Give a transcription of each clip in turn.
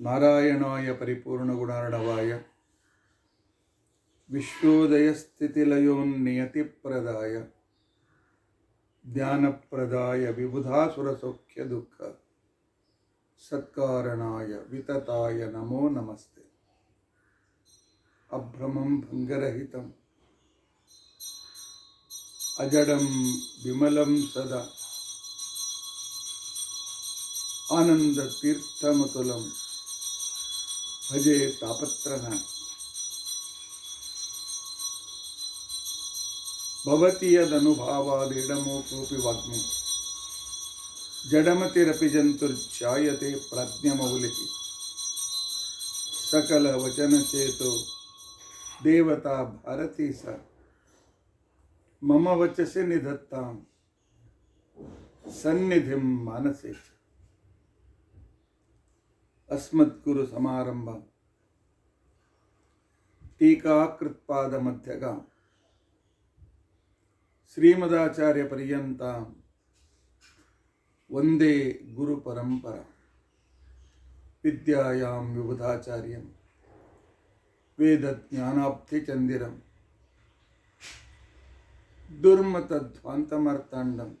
ನಾರಾಯಣಾಯ ಪರಿಪೂರ್ಣಗುಣಾರ್ಣವಾಯ ವಿಶ್ವೋದಯಸ್ಥಿತಿಲಯೋನ್ನಿಯತಿಪ್ರದಾಯ ಜ್ಞಾನಪ್ರದಾಯ ವಿಬುಧಾಸುರಸೌಖ್ಯದುಃಖ ಸತ್ಕಾರಣಾಯ ವಿತತಾಯ ನಮೋ ನಮಸ್ತೆ. ಅಭ್ರಮಂ ಭಂಗರಹಿತಂ ಅಜಡಂ ವಿಮಲಂ ಸದಾ ಆನಂದತೀರ್ಥಮತುಲಂ ಭಜೆ ತಾಪತ್ರನಾಥ. ಭವತಿ ಯದನುಭಾವಾದಿಡಮೋ ಕೋಪಿ ವಾಗ್ಮಿ ಜಡಮತಿರಪಿ ಜಂತುರ್ಜಾಯತೆ ಪ್ರಾಜ್ಞಮೌಲಿಃ ಸಕಲ ವಚನಚೇತೋ ದೇವತಾ ಭಾರತೀ ಸ ಮಮ ವಚಸಿ ನಿಧತ್ತಾಂ ಸನ್ನಿಧಿಂ ಮಾನಸೇ ಚ. ಅಸ್ಮದ್ಗುರು ಸಮಾರಂಭ ಟೀಕಾಕೃತ್ಪಾದ ಮಧ್ಯಗ ಶ್ರೀಮದಾಚಾರ್ಯ ಪರ್ಯಂತ ವಂದೇ ಗುರು ಪರಂಪರ. ವಿದ್ಯಾಯಾಂ ವಿಬುಧಾಚಾರ್ಯಂ ವೇದಜ್ಞಾನಾಬ್ಧಿಚಂದಿರಂ ದುರ್ಮತಧ್ವಾಂತಮರ್ತಾಂಡಂ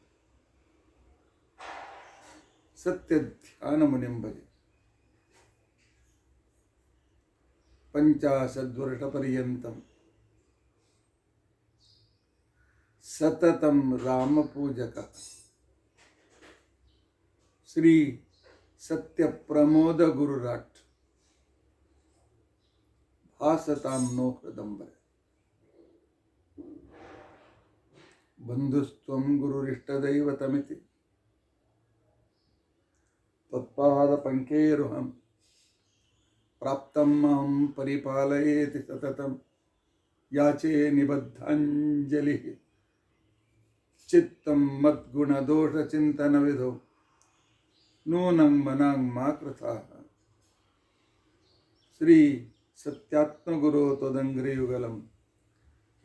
ಸತ್ಯಧ್ಯಾನಮುನಿಂ ಭಜೆ. ಪಂಚಾಶದ್ವರ್ಷಪರ್ಯಂತಂ ಸತತಂ ರಾಮಪೂಜಕ ಶ್ರೀ ಸತ್ಯಪ್ರಮೋದ ಗುರುರಾಟ್ ಭಾಸತಾಂ ನೋ ಹೃದಂಬರೆ. ಬಂಧುಸ್ತ್ವಂ ಗುರುರಿಷ್ಟದೈವತಮಿತಿ ತತ್ಪಾದ ಪಂಕೇರುಹಂ ಪ್ರಾಪ್ತಂ ಮಾಂ ಪರಿಪಾಲಯೇತಿ ಸತತಂ ಯಾಚೇ ನಿಬದ್ಧಾಂಜಲಿಃ. ಚಿತ್ತಂ ಮದ್ಗುಣದೋಷಚಿಂತನವಿಧೌ ನೂನಂ ಮನಾಂ ಮಾ ಕೃತಾಃ. ಶ್ರೀ ಸತ್ಯಾತ್ಮಗುರೋ ತ್ವದಂಘ್ರಿಯುಗಲಂ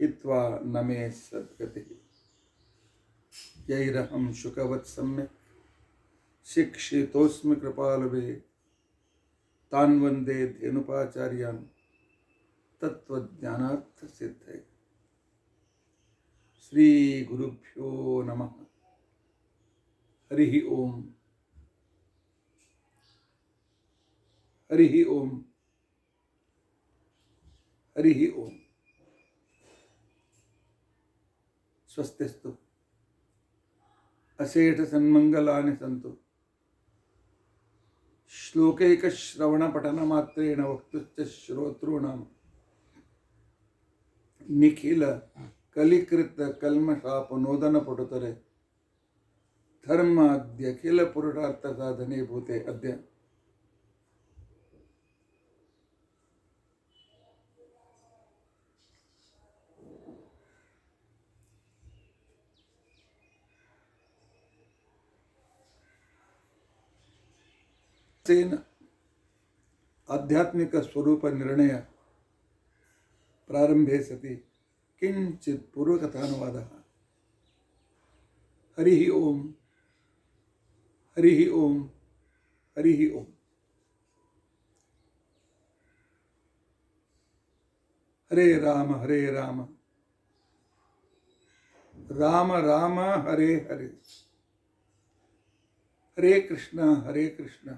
ಹಿತ್ವಾ ನಮೇ ಸದ್ಗತಿಃ. ಯೈರಹಂ ಶುಕವತ್ ಸಮ್ಯಕ್ ಶಿಕ್ಷಿತೋಸ್ಮಿ ಕೃಪಾಲುಭಿಃ ತಾನ್ ವಂದೇ ಧೇನುಪಾಚಾರ್ಯಾನ್ ತತ್ವಜ್ಞಾನಾರ್ಥ ಸಿದ್ಧೈ. ಶ್ರೀ ಗುರುಭ್ಯೋ ನಮಃ. ಹರಿ ಓಂ. ಹರಿ ಓಂ. ಹರಿ ಓಂ. ಸ್ವಸ್ತಿಸ್ತು. ಅಶೇಷ ಸನ್ಮಂಗಲಾನಿ ಸಂತು. ಶ್ಲೋಕೈಕಶ್ರವಣಪಠನಮಾತ್ರೇಣ ವಕ್ತುಶ್ಚ ಶ್ರೋತॄಣಾಂ ನಿಖಿಲ ಕಲಿಕೃತ ಕಲ್ಮಷಾಪನೋದನಪಟುತರೆ ಧರ್ಮಾದ್ಯಖಿಲ ಪುರುಷಾರ್ಥ ಸಾಧನೆ ಭೂತೆ ಅದ್ಯ ಆಧ್ಯಾತ್ಮಿಕ ಸ್ವರೂಪ ನಿರ್ಣಯ ಪ್ರಾರಂಭೆ ಸತಿ ಕಿಂಚಿತ್ ಪೂರ್ವಕಥಾನುವಾದ. ಹರಿ ಓಂ. ಹರಿ ಓಂ. ಹರಿ ಓಂ. ಹರೇ ರಾಮ ಹರೇ ರಾಮ ರಾಮ ರಾಮ ಹರೇ ಹರೇ. ಹರೇ ಕೃಷ್ಣ ಹರೇ ಕೃಷ್ಣ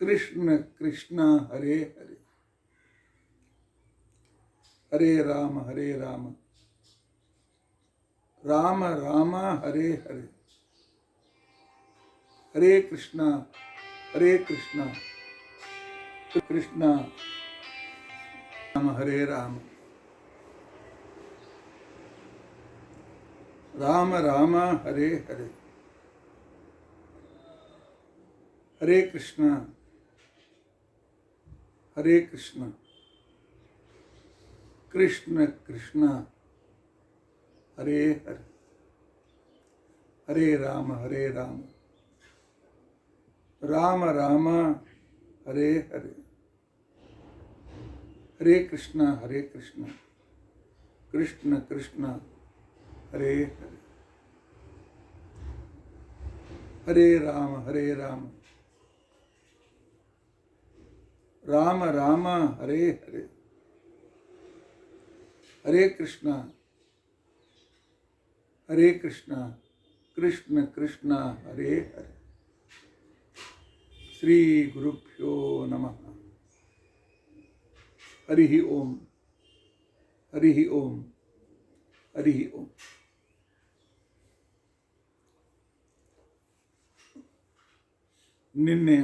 ಕೃಷ್ಣ ಕೃಷ್ಣ ಹರೇ ಹರೇ. ಹರೇ ರಾಮ ರಾಮ ರಾಮ ಹರೇ ಹರೇ. ಹರೇ ಕೃಷ್ಣ ಕೃಷ್ಣ ರಾಮ ಹರೇ ರಾಮ ರಾಮ ರಾಮ ಹರೇ ಹರೇ. ಹರೇ ಕೃಷ್ಣ ಕೃಷ್ಣ ಕೃಷ್ಣ ಹರೇ ಹರೇ. ಹರೇ ರಾಮ ರಾಮ ರಾಮ ಹರೇ ಹರೇ. ಹರೇ ಕೃಷ್ಣ ಕೃಷ್ಣ ಕೃಷ್ಣ ಹರೇ ಹರೇ. ಹರೇ ರಾಮ ರಾಮ ರಾಮ ಹರೇ ಹರೇ, ಹರೇ ಕೃಷ್ಣ ಹರೇ ಕೃಷ್ಣ, ಕೃಷ್ಣ ಕೃಷ್ಣ ಹರೇ ಹರೇ. ಶ್ರೀ ಗುರುಭ್ಯೋ ನಮಃ. ಹರಿ ಓಂ, ಹರಿ ಓಂ, ಹರಿ ಓಂ. ನಿನ್ನೆ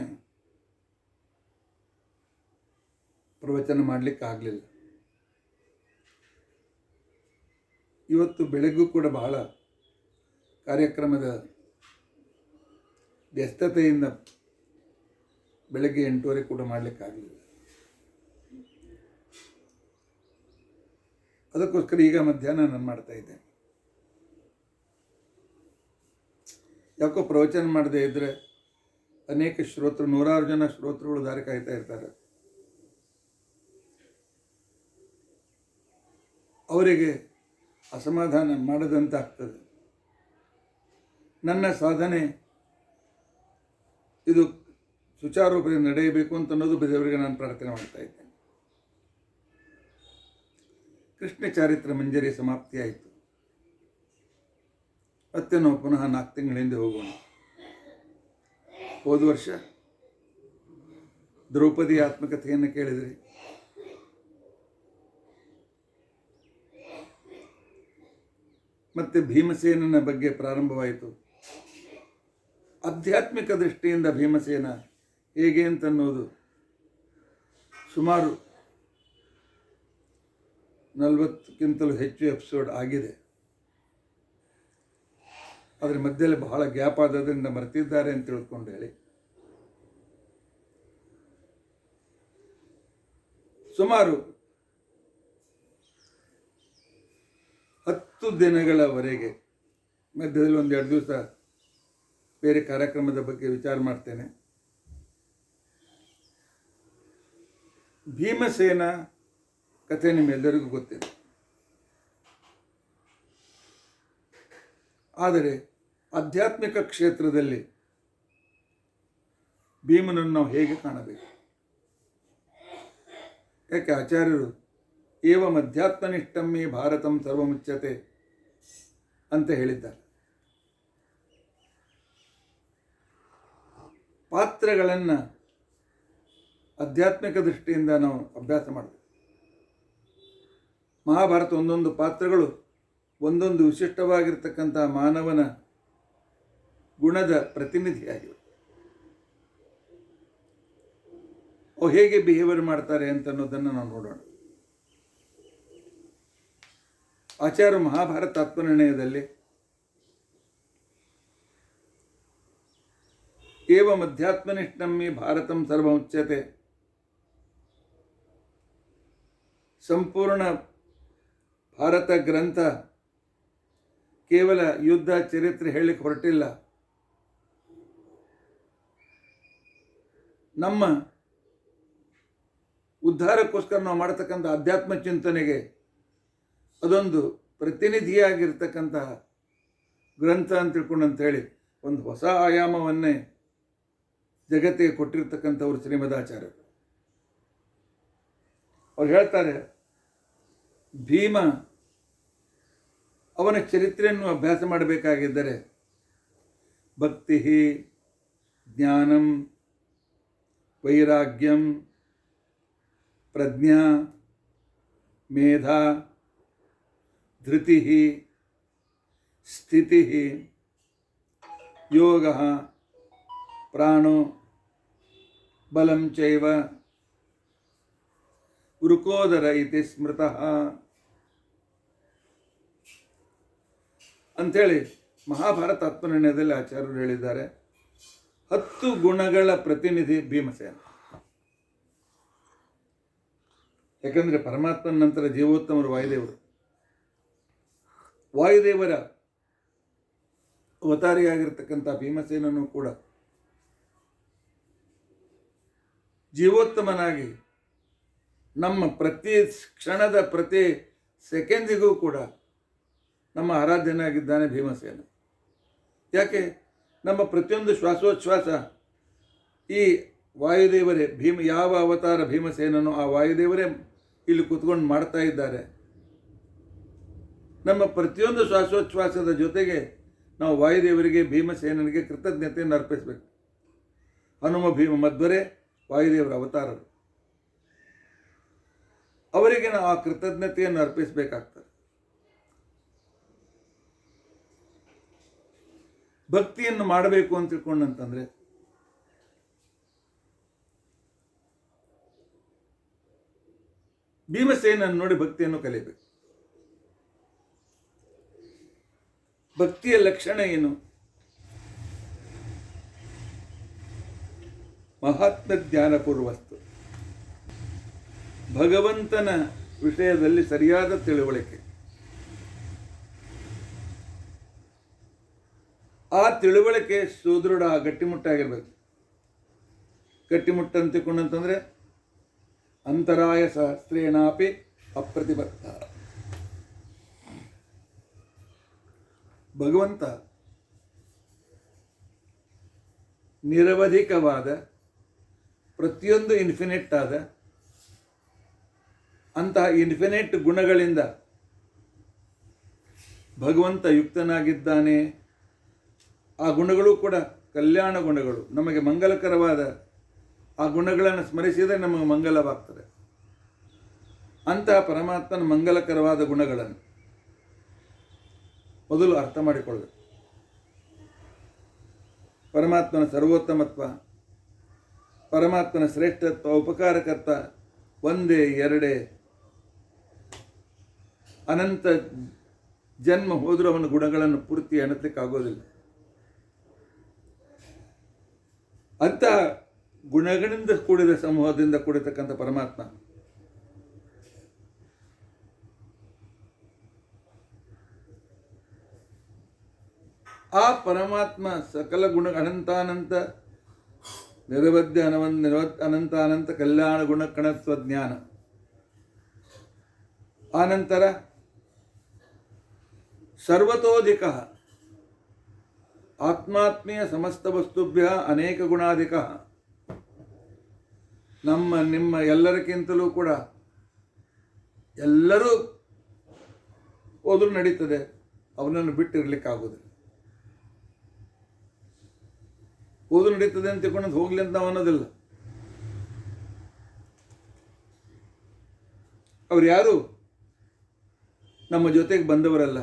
ಪ್ರವಚನ ಮಾಡಲಿಕ್ಕಾಗಲಿಲ್ಲ. ಇವತ್ತು ಬೆಳಗ್ಗೂ ಕೂಡ ಬಹಳ ಕಾರ್ಯಕ್ರಮದ ವ್ಯಸ್ತತೆಯಿಂದ ಬೆಳಗ್ಗೆ 8:30 ಕೂಡ ಮಾಡಲಿಕ್ಕಾಗಲಿಲ್ಲ. ಅದಕ್ಕೋಸ್ಕರ ಈಗ ಮಧ್ಯಾಹ್ನ ನಾನು ಮಾಡ್ತಾ ಇದ್ದೇನೆ. ಯಾಕೋ ಪ್ರವಚನ ಮಾಡದೇ ಇದ್ದರೆ ಅನೇಕ ಶ್ರೋತೃ, 100 ಜನ ಶ್ರೋತೃಗಳು ದಾರಿ ಕಾಯ್ತಾ ಇರ್ತಾರೆ. ಅವರಿಗೆ ಅಸಮಾಧಾನ ಮಾಡದಂತಾಗ್ತದೆ. ನನ್ನ ಸಾಧನೆ ಇದು ಸುಚಾರೂಪದಿಂದ ನಡೆಯಬೇಕು ಅಂತ ಅನ್ನೋದು ಬೇರೆಯವರಿಗೆ ನಾನು ಪ್ರಾರ್ಥನೆ ಮಾಡ್ತಾ ಇದ್ದೇನೆ. ಕೃಷ್ಣ ಚಾರಿತ್ರ ಮಂಜರಿ ಸಮಾಪ್ತಿಯಾಯಿತು. ಮತ್ತೆ ನಾವು ಪುನಃ 4 ತಿಂಗಳ ಹಿಂದೆ ಹೋಗೋಣ. ಹೋದ ವರ್ಷ ದ್ರೌಪದಿ ಆತ್ಮಕಥೆಯನ್ನು ಕೇಳಿದ್ರಿ. ಮತ್ತೆ ಭೀಮಸೇನನ ಬಗ್ಗೆ ಪ್ರಾರಂಭವಾಯಿತು. ಆಧ್ಯಾತ್ಮಿಕ ದೃಷ್ಟಿಯಿಂದ ಭೀಮಸೇನ ಹೇಗೆ ಅಂತನ್ನೋದು ಸುಮಾರು 40ಕ್ಕಿಂತಲೂ ಹೆಚ್ಚು ಎಪಿಸೋಡ್ ಆಗಿದೆ. ಅದರ ಮಧ್ಯದಲ್ಲಿ ಬಹಳ ಗ್ಯಾಪ್ ಆದದ್ರಿಂದ ಮರೆತಿದ್ದಾರೆ ಅಂತ ತಿಳ್ಕೊಂಡು ಹೇಳಿ ಸುಮಾರು 10 ದಿನಗಳವರೆಗೆ, ಮಧ್ಯದಲ್ಲಿ 1-2 ದಿವಸ ಬೇರೆ ಕಾರ್ಯಕ್ರಮದ ಬಗ್ಗೆ ವಿಚಾರ ಮಾಡ್ತೇನೆ. ಭೀಮಸೇನ ಕಥೆ ನಿಮ್ಮೆಲ್ಲರಿಗೂ ಗೊತ್ತಿದೆ. ಆದರೆ ಆಧ್ಯಾತ್ಮಿಕ ಕ್ಷೇತ್ರದಲ್ಲಿ ಭೀಮನನ್ನು ನಾವು ಹೇಗೆ ಕಾಣಬೇಕು? ಯಾಕೆ ಆಚಾರ್ಯರು ಏವಂ ಅಧ್ಯಾತ್ಮನಿಷ್ಠಮ್ಮಿ ಭಾರತಂ ಸರ್ವಮುಚ್ಯತೆ ಅಂತ ಹೇಳಿದ್ದಾರೆ. ಪಾತ್ರಗಳನ್ನು ಆಧ್ಯಾತ್ಮಿಕ ದೃಷ್ಟಿಯಿಂದ ನಾವು ಅಭ್ಯಾಸ ಮಾಡಬೇಕು. ಮಹಾಭಾರತ ಒಂದೊಂದು ಪಾತ್ರಗಳು ಒಂದೊಂದು ವಿಶಿಷ್ಟವಾಗಿರ್ತಕ್ಕಂಥ ಮಾನವನ ಗುಣದ ಪ್ರತಿನಿಧಿಯಾಗಿವೆ. ಅವು ಹೇಗೆ ಬಿಹೇವಿಯರ್ ಮಾಡ್ತಾರೆ ಅಂತ ಅನ್ನೋದನ್ನು ನಾವು ನೋಡೋಣ. ಆಚಾರ್ಯ ಮಹಾಭಾರತ ಆತ್ಮನಿರ್ಣಯದಲ್ಲಿ ಏವಂ ಅಧ್ಯಾತ್ಮನಿಷ್ಠಮ್ಮಿ ಭಾರತಂ ಸರ್ವಮುಚ್ಯತೆ, ಸಂಪೂರ್ಣ ಭಾರತ ಗ್ರಂಥ ಕೇವಲ ಯುದ್ಧ ಚರಿತ್ರೆ ಹೇಳಲಿಕ್ಕೆ ಹೊರಟಿಲ್ಲ. ನಮ್ಮ ಉದ್ಧಾರಕ್ಕೋಸ್ಕರ ನಾವು ಮಾಡತಕ್ಕಂಥ ಅಧ್ಯಾತ್ಮ ಚಿಂತನೆಗೆ ಅದೊಂದು ಪ್ರತಿನಿಧಿಯಾಗಿರ್ತಕ್ಕಂತಹ ಗ್ರಂಥ ಅಂತ ತಿಳ್ಕೊಂಡಂತೇಳಿ ಒಂದು ಹೊಸ ಆಯಾಮವನ್ನೇ ಜಗತ್ತಿಗೆ ಕೊಟ್ಟಿರ್ತಕ್ಕಂಥವ್ರು ಶ್ರೀಮದಾಚಾರ್ಯರು. ಅವ್ರು ಹೇಳ್ತಾರೆ, ಭೀಮ ಅವನ ಚರಿತ್ರೆಯನ್ನು ಅಭ್ಯಾಸ ಮಾಡಬೇಕಾಗಿದ್ದರೆ ಭಕ್ತಿ, ಜ್ಞಾನಂ, ವೈರಾಗ್ಯಂ, ಪ್ರಜ್ಞಾ, ಮೇಧಾ, ಧೃತಿ, ಸ್ಥಿತಿ, ಯೋಗ, ಪ್ರಾಣೋ, ಬಲಂ ಚೈವ, ವೃಕೋದರ ಇತಿ ಸ್ಮೃತಃ ಅಂಥೇಳಿ ಮಹಾಭಾರತ ಆತ್ಮನಿರ್ಣಯದಲ್ಲಿ ಆಚಾರ್ಯರು ಹೇಳಿದ್ದಾರೆ. 10 ಗುಣಗಳ ಪ್ರತಿನಿಧಿ ಭೀಮಸೇನ. ಯಾಕಂದರೆ ಪರಮಾತ್ಮನ ನಂತರ ಜೀವೋತ್ತಮರು ವಾಯುದೇವರು. ವಾಯುದೇವರ ಅವತಾರಿಯಾಗಿರ್ತಕ್ಕಂಥ ಭೀಮಸೇನನು ಕೂಡ ಜೀವೋತ್ತಮನಾಗಿ ನಮ್ಮ ಪ್ರತಿ ಕ್ಷಣದ ಪ್ರತಿ ಸೆಕೆಂದಿಗೂ ಕೂಡ ನಮ್ಮ ಆರಾಧ್ಯನಾಗಿದ್ದಾನೆ ಭೀಮಸೇನ. ಯಾಕೆ? ನಮ್ಮ ಪ್ರತಿಯೊಂದು ಶ್ವಾಸೋಚ್ಛ್ವಾಸ ಈ ವಾಯುದೇವರೇ ಯಾವ ಅವತಾರ ಭೀಮಸೇನನೋ ಆ ವಾಯುದೇವರೇ ಇಲ್ಲಿ ಕೂತ್ಕೊಂಡು ಮಾಡ್ತಾ ಇದ್ದಾರೆ. ನಮ್ಮ ಪ್ರತಿಯೊಂದು ಶ್ವಾಸೋಚ್ಛ್ವಾಸದ ಜೊತೆಗೆ ನಾವು ವಾಯುದೇವರಿಗೆ ಭೀಮಸೇನನಿಗೆ ಕೃತಜ್ಞತೆಯನ್ನು ಅರ್ಪಿಸಬೇಕು. ಹನುಮ ಭೀಮ ಮಧ್ವರೇ ವಾಯುದೇವರ ಅವತಾರರು, ಅವರಿಗೆ ನಾವು ಆ ಕೃತಜ್ಞತೆಯನ್ನು ಅರ್ಪಿಸಬೇಕಾಗ್ತದೆ. ಭಕ್ತಿಯನ್ನು ಮಾಡಬೇಕು ಅಂತ ತಿಳ್ಕೊಂಡಂತಂದ್ರೆ ಭೀಮಸೇನನ್ನು ನೋಡಿ ಭಕ್ತಿಯನ್ನು ಕಲಿಯಬೇಕು. ಭಕ್ತಿಯ ಲಕ್ಷಣ ಏನು? ಮಹಾತ್ಮ ಜ್ಞಾನಪೂರ್ವಸ್ತು, ಭಗವಂತನ ವಿಷಯದಲ್ಲಿ ಸರಿಯಾದ ತಿಳುವಳಿಕೆ. ಆ ತಿಳುವಳಿಕೆ ಸುದೃಢ ಗಟ್ಟಿಮುಟ್ಟಾಗಿರ್ಬೇಕು. ಗಟ್ಟಿಮುಟ್ಟ ಅಂತಿಕೊಂಡಂತಂದ್ರೆ ಅಂತರಾಯ ಸಹಸ್ರೇಣಾಪಿ ಅಪ್ರತಿಬದ್ಧ. ಭಗವಂತ ನಿರವಧಿಕವಾದ ಪ್ರತಿಯೊಂದು ಇನ್ಫಿನಿಟ್ ಆದ ಅಂತಹ ಇನ್ಫಿನಿಟ್ ಗುಣಗಳಿಂದ ಭಗವಂತ ಯುಕ್ತನಾಗಿದ್ದಾನೆ. ಆ ಗುಣಗಳು ಕೂಡ ಕಲ್ಯಾಣ ಗುಣಗಳು, ನಮಗೆ ಮಂಗಲಕರವಾದ ಆ ಗುಣಗಳನ್ನು ಸ್ಮರಿಸಿದರೆ ನಮಗೆ ಮಂಗಲವಾಗ್ತದೆ. ಅಂತಹ ಪರಮಾತ್ಮನ ಮಂಗಲಕರವಾದ ಗುಣಗಳನ್ನು ಮೊದಲು ಅರ್ಥ ಮಾಡಿಕೊಳ್ಳಬೇಕು. ಪರಮಾತ್ಮನ ಸರ್ವೋತ್ತಮತ್ವ, ಪರಮಾತ್ಮನ ಶ್ರೇಷ್ಠತ್ವ, ಉಪಕಾರಕರ್ತ ಒಂದೇ ಎರಡೇ, ಅನಂತ ಜನ್ಮ ಹೋದರೂ ಅವನ ಗುಣಗಳನ್ನು ಪೂರ್ತಿ ಎಣಸಲಿಕ್ಕಾಗೋದಿಲ್ಲ. ಅಂತಹ ಗುಣಗಳಿಂದ ಕೂಡಿದ ಸಮೂಹದಿಂದ ಕೂಡಿರ್ತಕ್ಕಂಥ ಪರಮಾತ್ಮ ಆ ಪರಮಾತ್ಮ ಸಕಲ ಗುಣ ಅನಂತಾನಂತ ನಿರವಧ್ಯ ಅನಂತಾನಂತ ಕಲ್ಯಾಣ ಗುಣಕಣತ್ವ ಜ್ಞಾನ. ಆನಂತರ ಸರ್ವತೋಧಿಕ ಆತ್ಮಾತ್ಮೀಯ ಸಮಸ್ತ ವಸ್ತುಭ್ಯ ಅನೇಕ ಗುಣಾಧಿಕ. ನಮ್ಮ ನಿಮ್ಮ ಎಲ್ಲರಿಗಿಂತಲೂ ಕೂಡ ಎಲ್ಲರೂ ಹೋದರೂ ನಡೀತದೆ, ಅವನನ್ನು ಬಿಟ್ಟಿರಲಿಕ್ಕಾಗೋದಿಲ್ಲ. ಹೋದ್ರು ನಡೀತದೆ ಅಂತ ತಿಳ್ಕೊಂಡು ಹೋಗ್ಲಿ ಅಂತ ನಾವು ಅನ್ನೋದಿಲ್ಲ. ಅವ್ರು ಯಾರು ನಮ್ಮ ಜೊತೆಗೆ ಬಂದವರಲ್ಲ.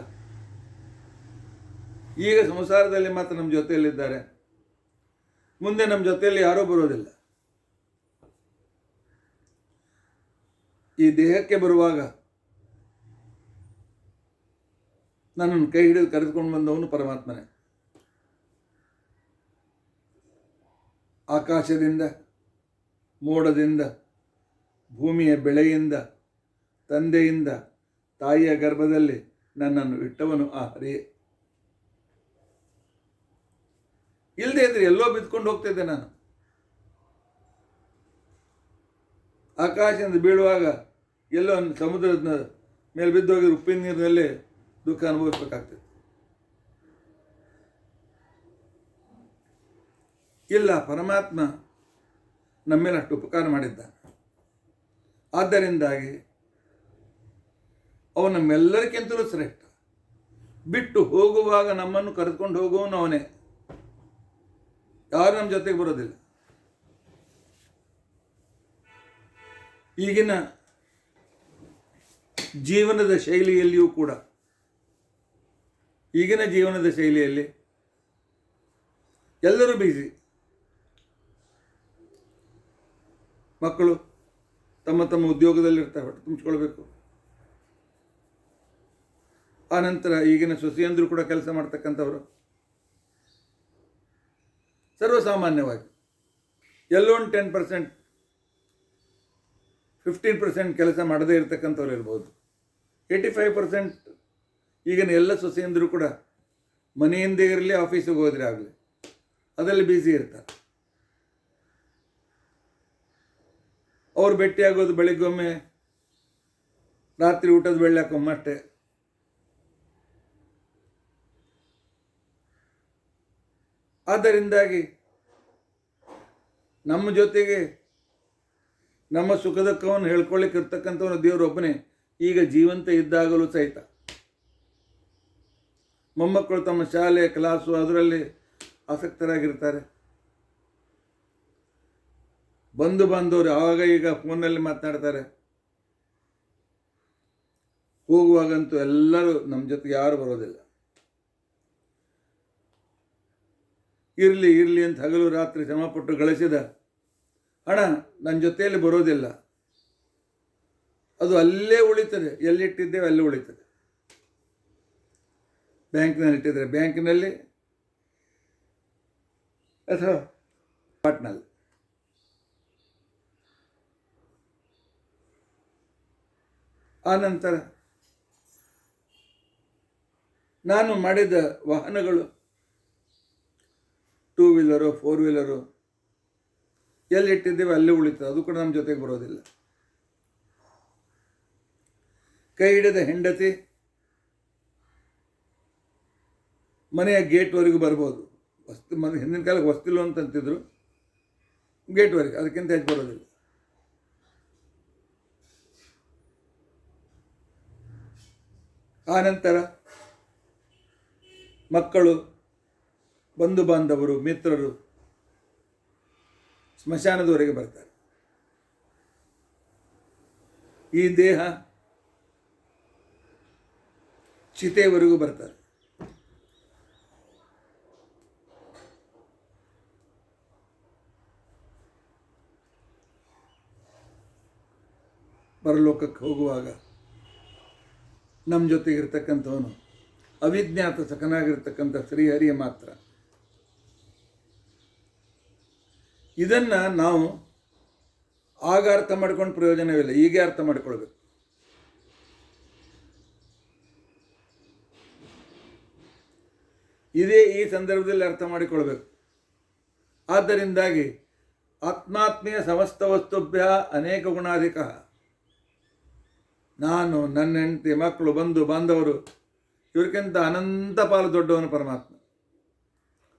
ಈಗ ಸಂಸಾರದಲ್ಲಿ ಮಾತ್ರ ನಮ್ಮ ಜೊತೆಯಲ್ಲಿದ್ದಾರೆ, ಮುಂದೆ ನಮ್ಮ ಜೊತೆಯಲ್ಲಿ ಯಾರೂ ಬರೋದಿಲ್ಲ. ಈ ದೇಹಕ್ಕೆ ಬರುವಾಗ ನನ್ನನ್ನು ಕೈ ಹಿಡಿದು ಕರೆದುಕೊಂಡು ಬಂದವನು ಪರಮಾತ್ಮನೇ. ಆಕಾಶದಿಂದ, ಮೋಡದಿಂದ, ಭೂಮಿಯ ಬೆಳೆಯಿಂದ, ತಂದೆಯಿಂದ, ತಾಯಿಯ ಗರ್ಭದಲ್ಲಿ ನನ್ನನ್ನು ಇಟ್ಟವನು ಆ ಹರಿಯೇ. ಇಲ್ಲದೆ ಇದ್ರೆ ಎಲ್ಲೋ ಬಿದ್ದುಕೊಂಡು ಹೋಗ್ತಿದ್ದೆ ನಾನು. ಆಕಾಶದಿಂದ ಬೀಳುವಾಗ ಎಲ್ಲೋ ಸಮುದ್ರದ ಮೇಲೆ ಬಿದ್ದೋಗಿರೋ ಉಪ್ಪಿನ ನೀರಿನಲ್ಲೇ ದುಃಖ ಅನುಭವಿಸ್ಬೇಕಾಗ್ತದೆ. ಇಲ್ಲ, ಪರಮಾತ್ಮ ನಮ್ಮ ಮೇಲೆ ಅಷ್ಟು ಉಪಕಾರ ಮಾಡಿದ್ದಾನೆ. ಆದ್ದರಿಂದಾಗಿ ಅವನು ನಮ್ಮೆಲ್ಲರಿಗಿಂತಲೂ ಶ್ರೇಷ್ಠ. ಬಿಟ್ಟು ಹೋಗುವಾಗ ನಮ್ಮನ್ನು ಕರೆದುಕೊಂಡು ಹೋಗುವವನು ಅವನೇ, ಯಾರು ನಮ್ಮ ಜೊತೆಗೆ ಬರೋದಿಲ್ಲ. ಈಗಿನ ಜೀವನದ ಶೈಲಿಯಲ್ಲಿಯೂ ಕೂಡ, ಈಗಿನ ಜೀವನದ ಶೈಲಿಯಲ್ಲಿ ಎಲ್ಲರೂ ಬ್ಯುಸಿ. ಮಕ್ಕಳು ತಮ್ಮ ತಮ್ಮ ಉದ್ಯೋಗದಲ್ಲಿರ್ತಾರೆ, ಹೊಟ್ಟೆ ತುಂಬಿಸ್ಕೊಳ್ಬೇಕು. ಆನಂತರ ಈಗಿನ ಸೊಸೆಯಂದರು ಕೂಡ ಕೆಲಸ ಮಾಡ್ತಕ್ಕಂಥವರು ಸರ್ವಸಾಮಾನ್ಯವಾಗಿ ಎಲ್ಲೋ 10%, 15% ಕೆಲಸ ಮಾಡದೇ ಇರತಕ್ಕಂಥವ್ರು ಇರ್ಬೋದು. 85% ಈಗಿನ ಎಲ್ಲ ಸೊಸೆಯಂದರು ಕೂಡ ಮನೆಯಿಂದೇ ಇರಲಿ, ಆಫೀಸಿಗೆ ಹೋದ್ರೆ ಆಗಲಿ, ಅದರಲ್ಲಿ ಬ್ಯುಸಿ ಇರ್ತಾರೆ. ಅವ್ರು ಭೇಟಿಯಾಗೋದು ಬೆಳಿಗ್ಗೊಮ್ಮೆ, ರಾತ್ರಿ ಊಟದ ಬೆಳ್ಳಕ್ಕೊಮ್ಮೆ ಅಷ್ಟೇ. ಆದ್ದರಿಂದಾಗಿ ನಮ್ಮ ಜೊತೆಗೆ ನಮ್ಮ ಸುಖ ದುಃಖವನ್ನು ಹೇಳ್ಕೊಳ್ಳಿಕ್ಕೆ ಇರ್ತಕ್ಕಂಥವನು ದೇವರು ಒಬ್ಬನೇ. ಈಗ ಜೀವಂತ ಇದ್ದಾಗಲೂ ಸಹಿತ ಮೊಮ್ಮಕ್ಕಳು ತಮ್ಮ ಶಾಲೆ ಕ್ಲಾಸು ಅದರಲ್ಲಿ ಆಸಕ್ತರಾಗಿರ್ತಾರೆ. ಬಂಧು ಬಾಂಧವರು ಆವಾಗ ಈಗ ಫೋನಲ್ಲಿ ಮಾತನಾಡ್ತಾರೆ. ಹೋಗುವಾಗಂತೂ ಎಲ್ಲರೂ ನಮ್ಮ ಜೊತೆಗೆ ಯಾರು ಬರೋದಿಲ್ಲ. ಇರಲಿ ಇರಲಿ ಅಂತ ಹಗಲು ರಾತ್ರಿ ಶ್ರಮಪಟ್ಟು ಗಳಿಸಿದ ಹಣ ನನ್ನ ಜೊತೆಯಲ್ಲಿ ಬರೋದಿಲ್ಲ. ಅದು ಅಲ್ಲೇ ಉಳಿತದೆ. ಎಲ್ಲಿಟ್ಟಿದ್ದೇವೆ ಅಲ್ಲೇ ಉಳಿತದೆ. ಬ್ಯಾಂಕ್ನಲ್ಲಿ ಇಟ್ಟಿದ್ರೆ ಬ್ಯಾಂಕಿನಲ್ಲಿ ಅಥವಾ ಪಾಟ್ನಲ್ಲಿ. ಆನಂತರ ನಾನು ಮಾಡಿದ ವಾಹನಗಳು 2 ವೀಲರು 4 ವೀಲರು ಎಲ್ಲಿಟ್ಟಿದ್ದೇವೆ ಅಲ್ಲೇ ಉಳಿತದೆ. ಅದು ಕೂಡ ನಮ್ಮ ಜೊತೆಗೆ ಬರೋದಿಲ್ಲ. ಕೈ ಹಿಡಿದ ಹೆಂಡತಿ ಮನೆಯ ಗೇಟ್ವರೆಗೂ ಬರ್ಬೋದು. ಹಿಂದಿನ ಕಾಲಕ್ಕೆ ಹೊಸ್ತಿಲು ಅಂತಂತಿದ್ರು. ಗೇಟ್ವರೆಗೆ, ಅದಕ್ಕಿಂತ ಹೆಚ್ಚು ಬರೋದಿಲ್ಲ. ಆನಂತರ ಮಕ್ಕಳು, ಬಂಧು ಬಾಂಧವರು, ಮಿತ್ರರು ಸ್ಮಶಾನದವರೆಗೆ ಬರ್ತಾರೆ. ಈ ದೇಹ ಚಿತೆಯವರೆಗೂ ಬರ್ತಾರೆ. ಪರಲೋಕಕ್ಕೆ ಹೋಗುವಾಗ ನಮ್ಮ ಜೊತೆಗಿರ್ತಕ್ಕಂಥವನು ಅವಿಜ್ಞಾತ ಸಖನಾಗಿರ್ತಕ್ಕಂಥ ಶ್ರೀಹರಿಯ ಮಾತ್ರ. ಇದನ್ನು ನಾವು ಆಗ ಅರ್ಥ ಮಾಡ್ಕೊಂಡು ಪ್ರಯೋಜನವಿಲ್ಲ. ಹೀಗೆ ಅರ್ಥ ಮಾಡ್ಕೊಳ್ಬೇಕು. ಇದೇ ಈ ಸಂದರ್ಭದಲ್ಲಿ ಅರ್ಥ ಮಾಡಿಕೊಳ್ಬೇಕು. ಆದ್ದರಿಂದಾಗಿ ಆತ್ಮಾತ್ಮೀಯ ಸಮಸ್ತ ವಸ್ತುಭ್ಯ ಅನೇಕ ಗುಣಾಧಿಕ. ನಾನು, ನನ್ನ ಹೆಂಡತಿ, ಮಕ್ಕಳು, ಬಂಧು ಬಾಂಧವರು ಇವ್ರಿಗಿಂತ ಅನಂತ ಪಾಲು ದೊಡ್ಡವನು ಪರಮಾತ್ಮ.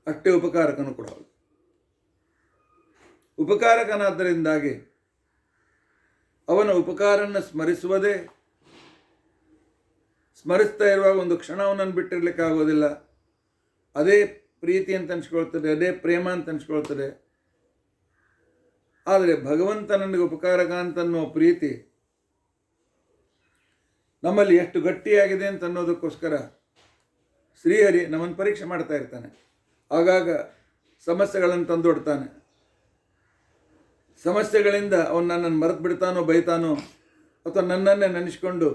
ಅಷ್ಟೇ ಉಪಕಾರಕನು ಕೂಡ ಹೌದು. ಉಪಕಾರಕನಾದ್ದರಿಂದಾಗಿ ಅವನ ಉಪಕಾರವನ್ನು ಸ್ಮರಿಸುವುದೇ, ಸ್ಮರಿಸ್ತಾ ಇರುವಾಗ ಒಂದು ಕ್ಷಣ ಅವನನ್ನು ಬಿಟ್ಟಿರ್ಲಿಕ್ಕೆ ಆಗೋದಿಲ್ಲ. ಅದೇ ಪ್ರೀತಿ ಅಂತ ಅನ್ಸ್ಕೊಳ್ತದೆ, ಅದೇ ಪ್ರೇಮ ಅಂತ ಅನ್ಸ್ಕೊಳ್ತದೆ. ಆದರೆ ಭಗವಂತ ನನಗೆ ಉಪಕಾರಕ ಅಂತನ್ನೋ ಪ್ರೀತಿ ನಮ್ಮಲ್ಲಿ ಎಷ್ಟು ಗಟ್ಟಿಯಾಗಿದೆ ಅಂತ ಅನ್ನೋದಕ್ಕೋಸ್ಕರ ಶ್ರೀಹರಿ ನಮ್ಮನ್ನು ಪರೀಕ್ಷೆ ಮಾಡ್ತಾ ಇರ್ತಾನೆ. ಆಗಾಗ ಸಮಸ್ಯೆಗಳನ್ನು ತಂದೊಡ್ತಾನೆ. ಸಮಸ್ಯೆಗಳಿಂದ ಅವನು ನನ್ನನ್ನು ಮರೆತು ಬಿಡ್ತಾನೋ, ಬೈತಾನೋ, ಅಥವಾ ನನ್ನನ್ನೇ ನೆನೆಸ್ಕೊಂಡು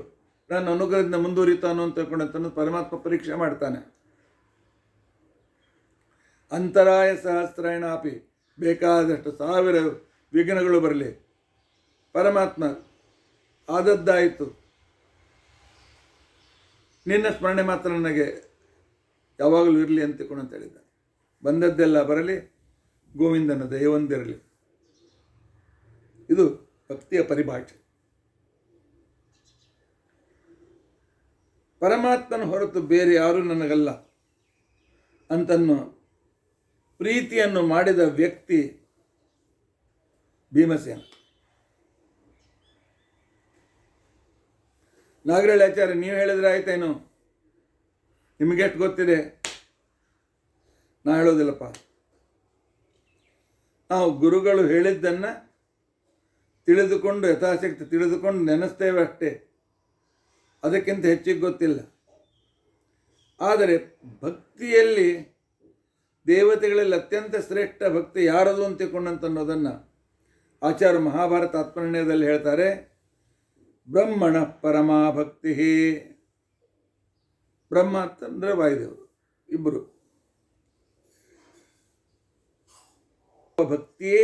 ನನ್ನ ಅನುಗ್ರಹದಿಂದ ಮುಂದುವರಿತಾನೋ ಅಂತ ತಿಳ್ಕೊಂಡು ಪರಮಾತ್ಮ ಪರೀಕ್ಷೆ ಮಾಡ್ತಾನೆ. ಅಂತರಾಯ ಸಹಸ್ರಾಯಣಾಪಿ, ಬೇಕಾದಷ್ಟು 1000 ವಿಘ್ನಗಳು ಬರಲಿ, ಪರಮಾತ್ಮ ಆದದ್ದಾಯಿತು, ನಿನ್ನ ಸ್ಮರಣೆ ಮಾತ್ರ ನನಗೆ ಯಾವಾಗಲೂ ಇರಲಿ ಅಂತ ಹೇಳಿದ್ದಾನೆ. ಬಂದದ್ದೆಲ್ಲ ಬರಲಿ, ಗೋವಿಂದನ ದಯವೊಂದಿರಲಿ. ಇದು ಭಕ್ತಿಯ ಪರಿಭಾಷೆ. ಪರಮಾತ್ಮನ ಹೊರತು ಬೇರೆ ಯಾರೂ ನನಗಲ್ಲ ಅಂತನ್ನು ಪ್ರೀತಿಯನ್ನು ಮಾಡಿದ ವ್ಯಕ್ತಿ ಭೀಮಸೇನ. ನಾಗರಳ್ಳಿ ಆಚಾರ್ಯ, ನೀವು ಹೇಳಿದ್ರೆ ಆಯ್ತೇನು, ನಿಮಗೆಷ್ಟು ಗೊತ್ತಿದೆ? ನಾ ಹೇಳೋದಿಲ್ಲಪ್ಪ. ನಾವು ಗುರುಗಳು ಹೇಳಿದ್ದನ್ನು ತಿಳಿದುಕೊಂಡು, ಯಥಾಶಕ್ತಿ ತಿಳಿದುಕೊಂಡು ನೆನೆಸ್ತೇವೆ ಅಷ್ಟೇ. ಅದಕ್ಕಿಂತ ಹೆಚ್ಚಿಗೆ ಗೊತ್ತಿಲ್ಲ. ಆದರೆ ಭಕ್ತಿಯಲ್ಲಿ ದೇವತೆಗಳಲ್ಲಿ ಅತ್ಯಂತ ಶ್ರೇಷ್ಠ ಭಕ್ತಿ ಯಾರದು ಅಂತ ತಿಳ್ಕೊಂಡಂತನ್ನೋದನ್ನು ಆಚಾರ್ಯ ಮಹಾಭಾರತ ಆತ್ಮನಿರ್ಣಯದಲ್ಲಿ ಹೇಳ್ತಾರೆ. ಬ್ರಹ್ಮಣ ಪರಮಾ ಭಕ್ತಿ. ಬ್ರಹ್ಮ ಅಂತಂದರೆ ವಾಯುದೇವರು ಇಬ್ಬರು. ಭಕ್ತಿಯೇ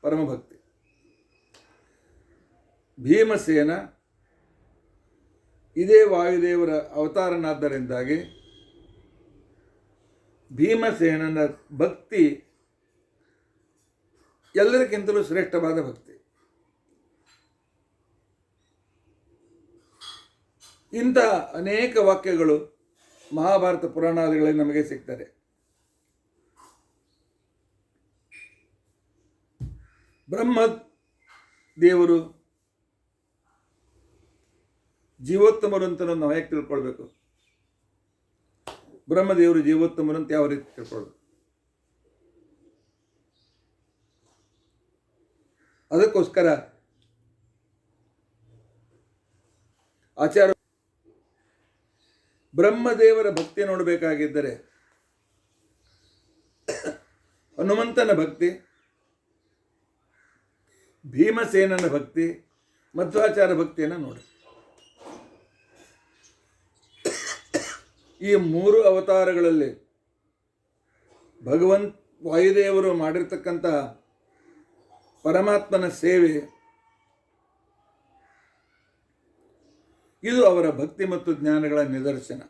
ಪರಮಭಕ್ತಿ. ಭೀಮಸೇನ ಇದೇ ವಾಯುದೇವರ ಅವತಾರನಾದ್ದರಿಂದಾಗಿ ಭೀಮಸೇನನ ಭಕ್ತಿ ಎಲ್ಲರಿಗಿಂತಲೂ ಶ್ರೇಷ್ಠವಾದ ಭಕ್ತಿ. ಇಂಥ ಅನೇಕ ವಾಕ್ಯಗಳು ಮಹಾಭಾರತ ಪುರಾಣಾದಿಗಳಲ್ಲಿ ನಮಗೆ ಸಿಗ್ತದೆ. ಬ್ರಹ್ಮ ದೇವರು ಜೀವೋತ್ತಮರು ಅಂತ ನಾವು ಹೇಗೆ ತಿಳ್ಕೊಳ್ಬೇಕು? ಬ್ರಹ್ಮದೇವರು ಜೀವೋತ್ತಮರು ಅಂತ ಯಾವ ರೀತಿ ತಿಳ್ಕೊಳ್ಬೇಕು? ಅದಕ್ಕೋಸ್ಕರ ಆಚಾರ್ಯ ಬ್ರಹ್ಮದೇವರ ಭಕ್ತಿ ನೋಡಬೇಕಾಗಿದ್ದರೆ ಹನುಮಂತನ ಭಕ್ತಿ, ಭೀಮಸೇನನ ಭಕ್ತಿ, ಮಧ್ವಾಚಾರ ಭಕ್ತಿಯನ್ನು ನೋಡಿ. ಈ 3 ಅವತಾರಗಳಲ್ಲಿ ಭಗವಂತ ವಾಯುದೇವರು ಮಾಡಿರ್ತಕ್ಕಂತಹ ಪರಮಾತ್ಮನ ಸೇವೆ, ಇದು ಅವರ ಭಕ್ತಿ ಮತ್ತು ಜ್ಞಾನಗಳ ನಿದರ್ಶನ.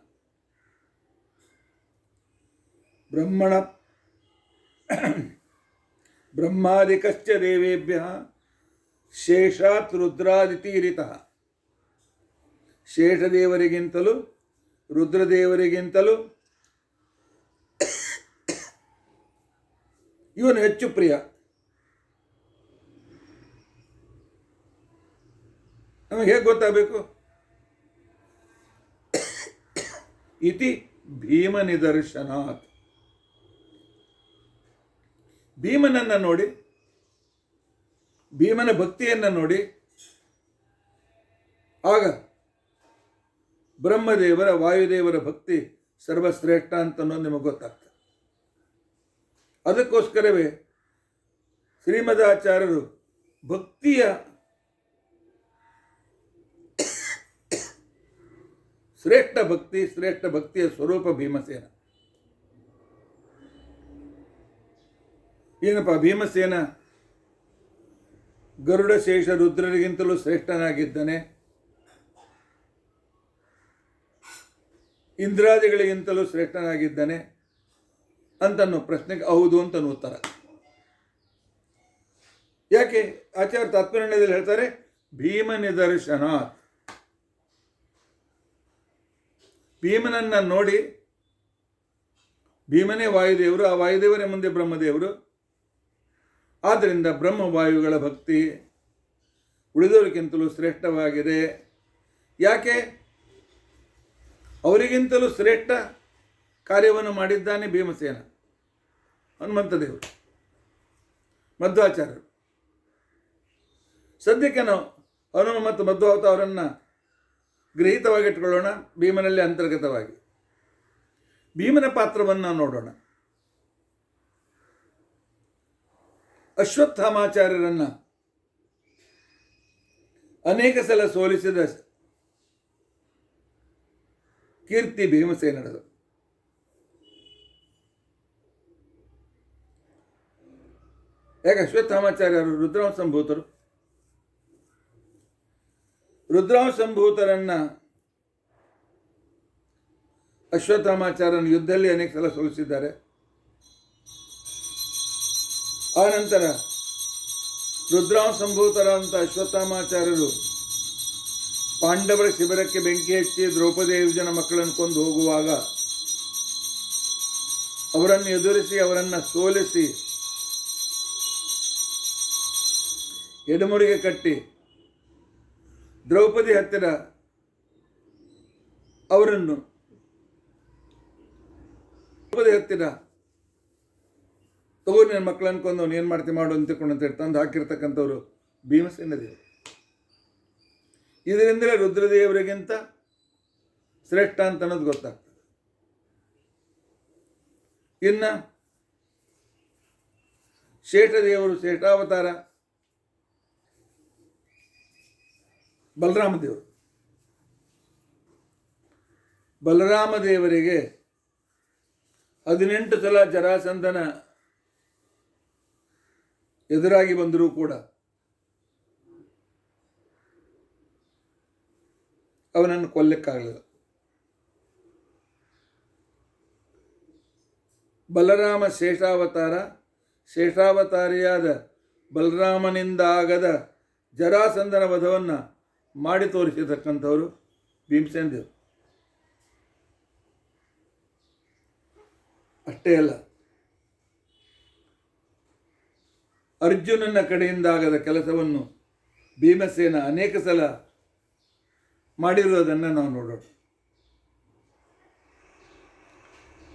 ಬ್ರಹ್ಮಾದಿಕಶ್ಚ ದೇವೇಭ್ಯ ಶೇಷಾತ್ ರುದ್ರಾದಿತೀರಿತಃ. ಶೇಷದೇವರಿಗಿಂತಲೂ ರುದ್ರದೇವರಿಗಿಂತಲೂ ಇವನು ಹೆಚ್ಚು ಪ್ರಿಯ. ನಮಗೆ ಹೇಗೆ ಗೊತ್ತಾಗಬೇಕು? ಇತಿ ಭೀಮ ನಿದರ್ಶನಾತ್. ಭೀಮನನ್ನು ನೋಡಿ, ಭೀಮನ ಭಕ್ತಿಯನ್ನು ನೋಡಿ, ಆಗ ಬ್ರಹ್ಮದೇವರ ವಾಯುದೇವರ ಭಕ್ತಿ ಸರ್ವಶ್ರೇಷ್ಠ ಅಂತ ಅನ್ನೋದು ನಿಮಗೆ ಗೊತ್ತಾಗ್ತದೆ. ಅದಕ್ಕೋಸ್ಕರವೇ ಶ್ರೀಮದಾಚಾರ್ಯರು ಭಕ್ತಿಯ ಶ್ರೇಷ್ಠ ಭಕ್ತಿಯ ಸ್ವರೂಪ ಭೀಮಸೇನ. ಏನಪ್ಪ ಭೀಮಸೇನ ಗರುಡ ಶೇಷ ರುದ್ರರಿಗಿಂತಲೂ ಶ್ರೇಷ್ಠನಾಗಿದ್ದಾನೆ, ಇಂದ್ರಾದಿಗಳಿಗಿಂತಲೂ ಶ್ರೇಷ್ಠನಾಗಿದ್ದಾನೆ ಅಂತನ್ನೋ ಪ್ರಶ್ನೆಗೆ ಹೌದು ಅಂತ ಉತ್ತರ. ಯಾಕೆ? ಆಚಾರ್ಯ ತಾತ್ಪರ್ಯದಲ್ಲಿ ಹೇಳ್ತಾರೆ ಭೀಮ ನಿದರ್ಶನ. ಭೀಮನನ್ನ ನೋಡಿ, ಭೀಮನೇ ವಾಯುದೇವರು, ಆ ವಾಯುದೇವರೇ ಮುಂದೆ ಬ್ರಹ್ಮದೇವರು. ಆದ್ದರಿಂದ ಬ್ರಹ್ಮವಾಯುಗಳ ಭಕ್ತಿ ಉಳಿದವರಿಗಿಂತಲೂ ಶ್ರೇಷ್ಠವಾಗಿದೆ. ಯಾಕೆ? ಅವರಿಗಿಂತಲೂ ಶ್ರೇಷ್ಠ ಕಾರ್ಯವನ್ನು ಮಾಡಿದ್ದಾನೆ ಭೀಮಸೇನ, ಹನುಮಂತ ದೇವರು, ಮಧ್ವಾಚಾರ್ಯರು. ಸದ್ಯಕ್ಕೆ ನಾವು ಹನುಮ ಮತ್ತು ಮಧ್ವಾವತ ಅವರನ್ನು ಗೃಹೀತವಾಗಿಟ್ಕೊಳ್ಳೋಣ, ಭೀಮನಲ್ಲಿ ಅಂತರ್ಗತವಾಗಿ. ಭೀಮನ ಪಾತ್ರವನ್ನು ನೋಡೋಣ. ಅಶ್ವತ್ಥಾಮಾಚಾರ್ಯರನ್ನು ಅನೇಕ ಸಲ ಸೋಲಿಸಿದ ಕೀರ್ತಿ ಭೀಮಸೇನರದು. ಯಾಕೆ? ಅಶ್ವತ್ಥಾಮಾಚಾರ್ಯರು ರುದ್ರಾಂಶಂಭೂತರು. ರುದ್ರಾಂಶಂಭೂತರನ್ನ ಅಶ್ವತ್ಥಾಮಾಚಾರ್ಯನ ಯುದ್ಧದಲ್ಲಿ ಅನೇಕ ಸಲ ಸೋಲಿಸಿದ್ದಾರೆ. ಆ ನಂತರ ರುದ್ರಾಂಶಂಭೂತರಾದಂಥ ಅಶ್ವತ್ಥಾಮಾಚಾರ್ಯರು ಪಾಂಡವರ ಶಿಬಿರಕ್ಕೆ ಬೆಂಕಿ ಹಚ್ಚಿ ದ್ರೌಪದಿ 5 ಜನ ಮಕ್ಕಳನ್ನು ಕೊಂದು ಹೋಗುವಾಗ ಅವರನ್ನು ಎದುರಿಸಿ ಅವರನ್ನು ಸೋಲಿಸಿ ಎಡಮುರಿಗೆ ಕಟ್ಟಿ ದ್ರೌಪದಿ ಹತ್ತಿರ ಅವರನ್ನು ತಗೋ ನಿನ್ನ ಮಕ್ಕಳನ್ನು ಕೊಂದು ಏನು ಮಾಡ್ತೀವಿ ಮಾಡು ಅಂತ ತಿಳ್ಕೊಂಡು ತಂದು ಹಾಕಿರ್ತಕ್ಕಂಥವ್ರು ಭೀಮಸೇನ ದೇವರು. ಇದರಿಂದಲೇ ರುದ್ರದೇವರಿಗಿಂತ ಶ್ರೇಷ್ಠ ಅಂತ ಅನ್ನೋದು ಗೊತ್ತಾಗ್ತದೆ. ಇನ್ನು ಶೇಷದೇವರು ಶೇಷಾವತಾರ ಬಲರಾಮದೇವರು. ಬಲರಾಮದೇವರಿಗೆ 18 ಸಲ ಜರಾಸಂಧನ ಎದುರಾಗಿ ಬಂದರೂ ಕೂಡ ಅವನನ್ನು ಕೊಲ್ಲಕ್ಕಾಗಲಿಲ್ಲ. ಬಲರಾಮ ಶೇಷಾವತಾರಿಯಾದ ಬಲರಾಮನಿಂದ ಆಗದ ಜರಾಸಂಧನ ವಧವನ್ನು ಮಾಡಿ ತೋರಿಸಿರ್ತಕ್ಕಂಥವರು ಭೀಮಸೇನ ದೇವರು. ಅಷ್ಟೇ ಅಲ್ಲ, ಅರ್ಜುನನ ಕಡೆಯಿಂದ ಆಗದ ಕೆಲಸವನ್ನು ಭೀಮಸೇನ ಅನೇಕ ಸಲ ಮಾಡಿರುವುದನ್ನು ನಾವು ನೋಡೋಣ.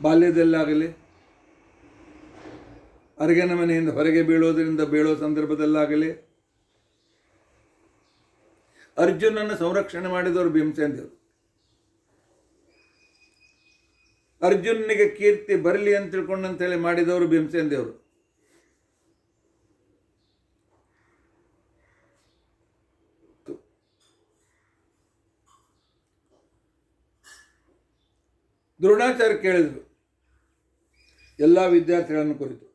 ಬಾಲ್ಯದಲ್ಲಾಗಲಿ, ಅರಗಿನ ಮನೆಯಿಂದ ಹೊರಗೆ ಬೀಳೋದರಿಂದ ಬೀಳೋ ಸಂದರ್ಭದಲ್ಲಾಗಲಿ ಅರ್ಜುನನ ಸಂರಕ್ಷಣೆ ಮಾಡಿದವರು ಭೀಮಸೇನ ದೇವರು. ಅರ್ಜುನನಿಗೆ ಕೀರ್ತಿ ಬರಲಿ ಅಂತ ತಿಳ್ಕೊಂಡಂತೇಳಿ ಮಾಡಿದವರು ಭೀಮಸೇನ ದೇವರು. ದ್ರೋಣಾಚಾರ್ಯ ಕೇಳಿದರು ಎಲ್ಲ ವಿದ್ಯಾರ್ಥಿಗಳನ್ನು ಕುರಿತು,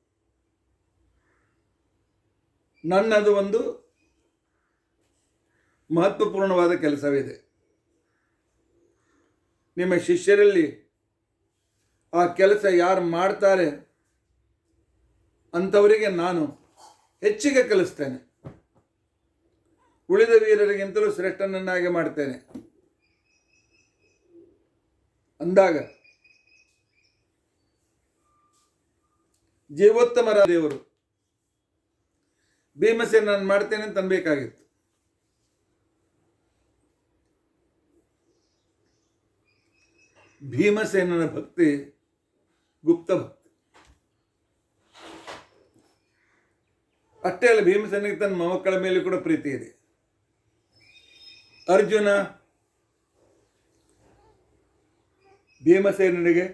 ನನ್ನದು ಒಂದು ಮಹತ್ವಪೂರ್ಣವಾದ ಕೆಲಸವಿದೆ. ನಿಮ್ಮ ಶಿಷ್ಯರಲ್ಲಿ ಆ ಕೆಲಸ ಯಾರು ಮಾಡ್ತಾರೆ ಅಂಥವರಿಗೆ ನಾನು ಹೆಚ್ಚಿಗೆ ಕಲಿಸ್ತೇನೆ, ಉಳಿದ ವೀರರಿಗಿಂತಲೂ ಶ್ರೇಷ್ಠನನ್ನಾಗಿ ಮಾಡ್ತೇನೆ ಅಂದಾಗ ಜೀವೋತ್ತಮರ ದೇವರು ಭೀಮಸೇನ ನಾನು ಮಾಡ್ತೇನೆ ಅಂತ ಅನ್ಬೇಕಾಗಿತ್ತು. ಭೀಮಸೇನನ ಭಕ್ತಿ ಗುಪ್ತ ಭಕ್ತಿ. ಅಷ್ಟೇ ಅಲ್ಲ, ಭೀಮಸೇನಿಗೆ ತನ್ನ ಮೊಮ್ಮಕ್ಕಳ ಮೇಲೆ ಕೂಡ ಪ್ರೀತಿ ಇದೆ. ಅರ್ಜುನ ಭೀಮಸೇನನಿಗೆ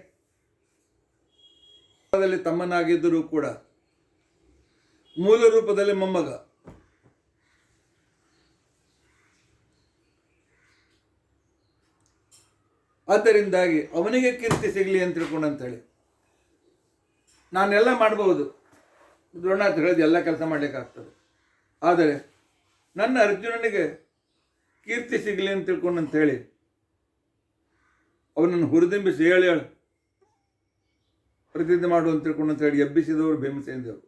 ತಮ್ಮನಾಗಿದ್ದರೂ ಕೂಡ ಮೂಲ ರೂಪದಲ್ಲಿ ಮೊಮ್ಮಗ. ಆದ್ದರಿಂದಾಗಿ ಅವನಿಗೆ ಕೀರ್ತಿ ಸಿಗಲಿ ಅಂತ ತಿಳ್ಕೊಂಡಂತೇಳಿ ನಾನೆಲ್ಲ ಮಾಡಬಹುದು, ದ್ರೋಣಾಚಾರ್ಯ ಹೇಳಿದ ಎಲ್ಲ ಕೆಲಸ ಮಾಡಲಿಕ್ಕಾಗ್ತದೆ, ಆದರೆ ನನ್ನ ಅರ್ಜುನನಿಗೆ ಕೀರ್ತಿ ಸಿಗಲಿ ಅಂತ ತಿಳ್ಕೊಂಡಂತೇಳಿ ಅವನನ್ನು ಹುರಿದಿಂಬಿಸಿ ಹೇಳಿ ಪ್ರತಿಜ್ಞೆ ಮಾಡು ಅಂತ ತಿಳ್ಕೊಂಡಂತೇಳಿ ಎಬ್ಬಿಸಿದವರು ಭೀಮಸೇನ ದೇವರು.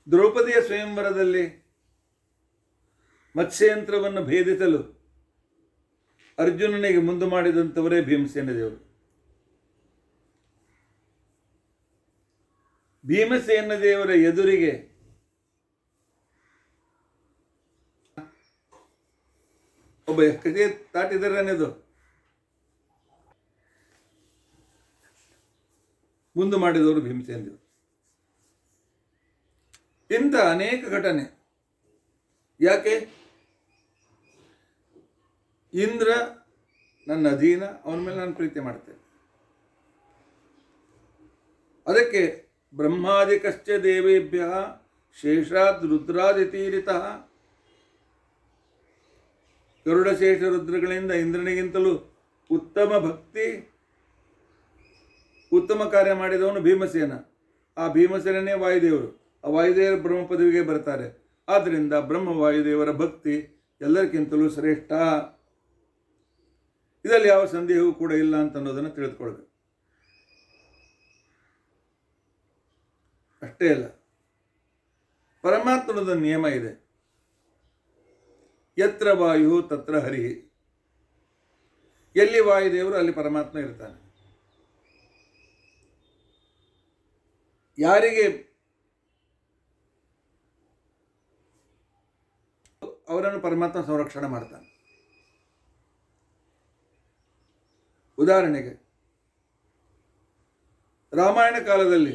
ದ್ರೌಪದಿಯ ಸ್ವಯಂವರದಲ್ಲಿ ಮತ್ಸ್ಯಯಂತ್ರವನ್ನು ಭೇದಿಸಲು ಅರ್ಜುನನಿಗೆ ಮುಂದೆ ಮಾಡಿದಂಥವರೇ ಭೀಮಸೇನ ದೇವರು. ಭೀಮಸೇನ ದೇವರ ಎದುರಿಗೆ ಒಬ್ಬ ಕಥೆ ದಾಟಿದರನೆದು ಮುಂದೆ ಮಾಡಿದವರು ಭೀಮಸೇನ ದೇವರು. ಇಂಥ ಅನೇಕ ಘಟನೆ. ಯಾಕೆ? ಇಂದ್ರ ನನ್ನ ಅಧೀನ, ಅವನ ಮೇಲೆ ನಾನು ಪ್ರೀತಿ ಮಾಡ್ತೇನೆ. ಅದಕ್ಕೆ ಬ್ರಹ್ಮಾದಿಕಶ್ಚ ದೇವೇಭ್ಯ ಶೇಷಾದ್ ರುದ್ರಾದಿತೀರಿತಃ, ಗರುಡಶೇಷ ರುದ್ರಗಳಿಂದ ಇಂದ್ರನಿಗಿಂತಲೂ ಉತ್ತಮ ಭಕ್ತಿ, ಉತ್ತಮ ಕಾರ್ಯ ಮಾಡಿದವನು ಭೀಮಸೇನ. ಆ ಭೀಮಸೇನೇ ವಾಯುದೇವರು. ಆ ವಾಯುದೇವರು ಬ್ರಹ್ಮ ಪದವಿಗೆ ಬರ್ತಾರೆ. ಆದ್ದರಿಂದ ಬ್ರಹ್ಮ ವಾಯುದೇವರ ಭಕ್ತಿ ಎಲ್ಲರಿಗಿಂತಲೂ ಶ್ರೇಷ್ಠ. ಇದರಲ್ಲಿ ಯಾವ ಸಂದೇಹವೂ ಕೂಡ ಇಲ್ಲ ಅಂತ ಅನ್ನೋದನ್ನು ತಿಳಿದುಕೊಳ್ಬೇಕು. ಅಷ್ಟೇ ಅಲ್ಲ, ಪರಮಾತ್ಮನದ ನಿಯಮ ಇದೆ, ಯತ್ರ ವಾಯು ತತ್ರ ಹರಿ. ಎಲ್ಲಿ ವಾಯುದೇವರು ಅಲ್ಲಿ ಪರಮಾತ್ಮ ಇರ್ತಾನೆ. ಯಾರಿಗೆ ಅವರನ್ನು ಪರಮಾತ್ಮ ಸಂರಕ್ಷಣೆ ಮಾಡ್ತಾನೆ. ಉದಾಹರಣೆಗೆ ರಾಮಾಯಣ ಕಾಲದಲ್ಲಿ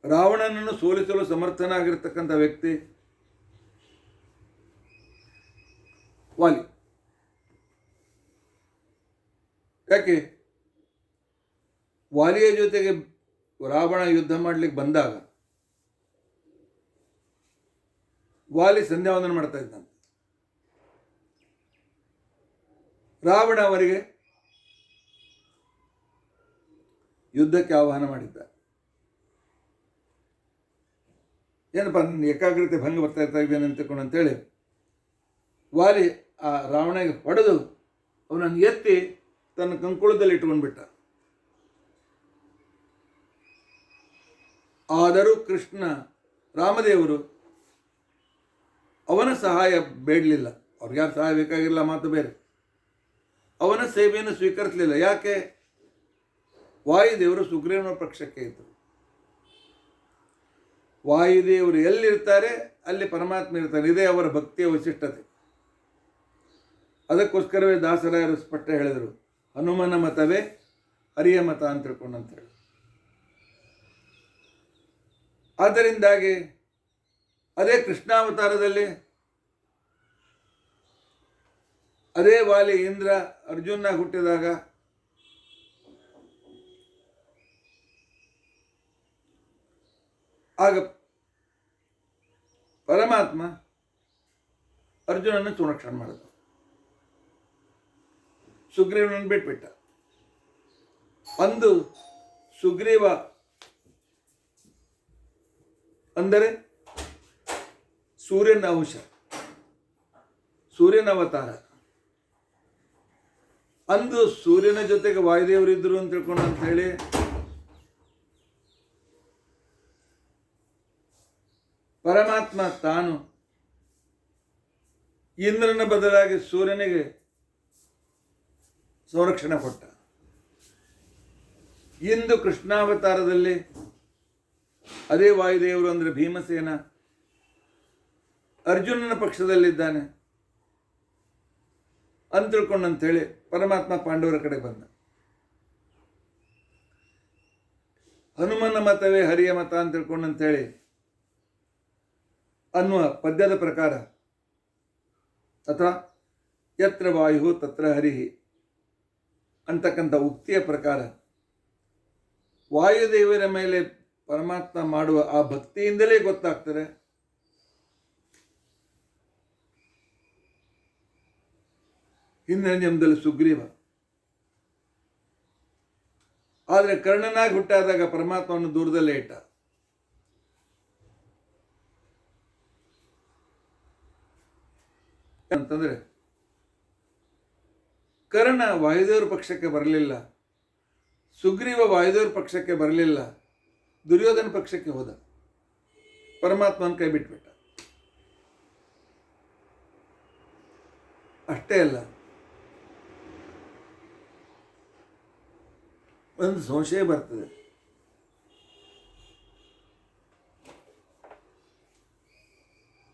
ರಾವಣನನ್ನು ಸೋಲಿಸಲು ಸಮರ್ಥನಾಗಿರ್ತಕ್ಕಂಥ ವ್ಯಕ್ತಿ ವಾಲಿ. ಯಾಕೆ? ವಾಲಿಯ ಜೊತೆಗೆ ರಾವಣ ಯುದ್ಧ ಮಾಡಲಿಕ್ಕೆ ಬಂದಾಗ ವಾಲಿ ಸಂಧ್ಯಾವಂದನ ಮಾಡ್ತಾ ಇದ್ದಾನೆ. ರಾವಣ ಅವರಿಗೆ ಯುದ್ಧಕ್ಕೆ ಆಹ್ವಾನ ಮಾಡಿದ್ದ. ಏನಪ್ಪ, ನನ್ನ ಏಕಾಗ್ರತೆ ಭಂಗ ಬರ್ತಾ ಇದ್ದೇನೆ ಅಂತೇಳಿ ವಾಲಿ ಆ ರಾವಣಗೆ ಹೊಡೆದು ಅವನನ್ನು ಎತ್ತಿ ತನ್ನ ಕಂಕುಳದಲ್ಲಿ ಇಟ್ಕೊಂಡ್ಬಿಟ್ಟ. ಆದರೂ ಕೃಷ್ಣ ರಾಮದೇವರು ಅವನ ಸಹಾಯ ಬೇಡಲಿಲ್ಲ. ಅವ್ರಿಗೆ ಯಾರು ಸಹಾಯ ಬೇಕಾಗಿಲ್ಲ, ಮಾತು ಬೇರೆ. ಅವನ ಸೇವೆಯನ್ನು ಸ್ವೀಕರಿಸಲಿಲ್ಲ. ಯಾಕೆ? ವಾಯುದೇವರು ಸುಗ್ರೀವನ ಪಕ್ಷಕ್ಕೆ ಇದ್ದರು. ವಾಯುದೇವರು ಎಲ್ಲಿರ್ತಾರೆ ಅಲ್ಲಿ ಪರಮಾತ್ಮ ಇರ್ತಾರೆ. ಇದೇ ಅವರ ಭಕ್ತಿಯ ವೈಶಿಷ್ಟ್ಯತೆ. ಅದಕ್ಕೋಸ್ಕರವೇ ದಾಸರಾಯರು ಸ್ಪಷ್ಟ ಹೇಳಿದರು, ಹನುಮನ ಮತವೇ ಹರಿಯ ಮತ ಅಂತ ತಿಳ್ಕೊಂಡಂತೇಳಿ. ಆದ್ದರಿಂದಾಗಿ ಅದೇ ಕೃಷ್ಣಾವತಾರದಲ್ಲಿ ಅದೇ ವಾಲಿ ಇಂದ್ರ ಅರ್ಜುನ ಹುಟ್ಟಿದಾಗ ಆಗ ಪರಮಾತ್ಮ ಅರ್ಜುನನ್ನು ಸಂರಕ್ಷಣೆ ಮಾಡಿದ, ಸುಗ್ರೀವನನ್ನು ಬಿಟ್ಬಿಟ್ಟ. ಅಂದು ಸುಗ್ರೀವ ಅಂದರೆ ಸೂರ್ಯನ ಅಂಶ, ಸೂರ್ಯನ ಅವತಾರ. ಅಂದು ಸೂರ್ಯನ ಜೊತೆಗೆ ವಾಯುದೇವರಿದ್ದರು ಅಂತ ತಿಳ್ಕೊಂಡು ಅಂತ ಹೇಳಿ ಪರಮಾತ್ಮ ತಾನು ಇಂದ್ರನ ಬದಲಾಗಿ ಸೂರ್ಯನಿಗೆ ಸಂರಕ್ಷಣೆ ಕೊಟ್ಟ. ಇಂದು ಕೃಷ್ಣಾವತಾರದಲ್ಲಿ ಅದೇ ವಾಯುದೇವರು ಅಂದರೆ ಭೀಮಸೇನ ಅರ್ಜುನನ ಪಕ್ಷದಲ್ಲಿದ್ದಾನೆ ಅಂತ ತಿಳ್ಕೊಂಡಂತೇಳಿ ಪರಮಾತ್ಮ ಪಾಂಡವರ ಕಡೆ ಬಂದ. ಹನುಮನ ಮತವೇ ಹರಿಯ ಮತ ಅಂತ ತಿಳ್ಕೊಂಡಂತೇಳಿ ಅನ್ನುವ ಪದ್ಯದ ಪ್ರಕಾರ ಅಥವಾ ಯತ್ರ ವಾಯು ತತ್ರ ಹರಿಹಿ ಅಂತಕ್ಕಂಥ ಉಕ್ತಿಯ ಪ್ರಕಾರ ವಾಯುದೇವರ ಮೇಲೆ ಪರಮಾತ್ಮ ಮಾಡುವ ಆ ಭಕ್ತಿಯಿಂದಲೇ ಗೊತ್ತಾಗ್ತದೆ ಹಿಂದಿನ ಜನ್ಮದಲ್ಲಿ ಸುಗ್ರೀವ. ಆದರೆ ಕರ್ಣನಾಗಿ ಹುಟ್ಟಾದಾಗ ಪರಮಾತ್ಮವನ್ನು ದೂರದಲ್ಲೇ ಇಟ್ಟ. ಅಂತಂದ್ರೆ ಕರ್ಣ ವಾಯುದೇವರ ಪಕ್ಷಕ್ಕೆ ಬರಲಿಲ್ಲ, ಸುಗ್ರೀವ ವಾಯುದೇವರ ಪಕ್ಷಕ್ಕೆ ಬರಲಿಲ್ಲ, ದುರ್ಯೋಧನ ಪಕ್ಷಕ್ಕೆ ಹೋದ. ಪರಮಾತ್ಮನ ಕೈ ಬಿಟ್ಬಿಟ್ಟ. ಅಷ್ಟೇ ಅಲ್ಲ, ಒಂದು ಸಂಶಯ ಬರ್ತದೆ.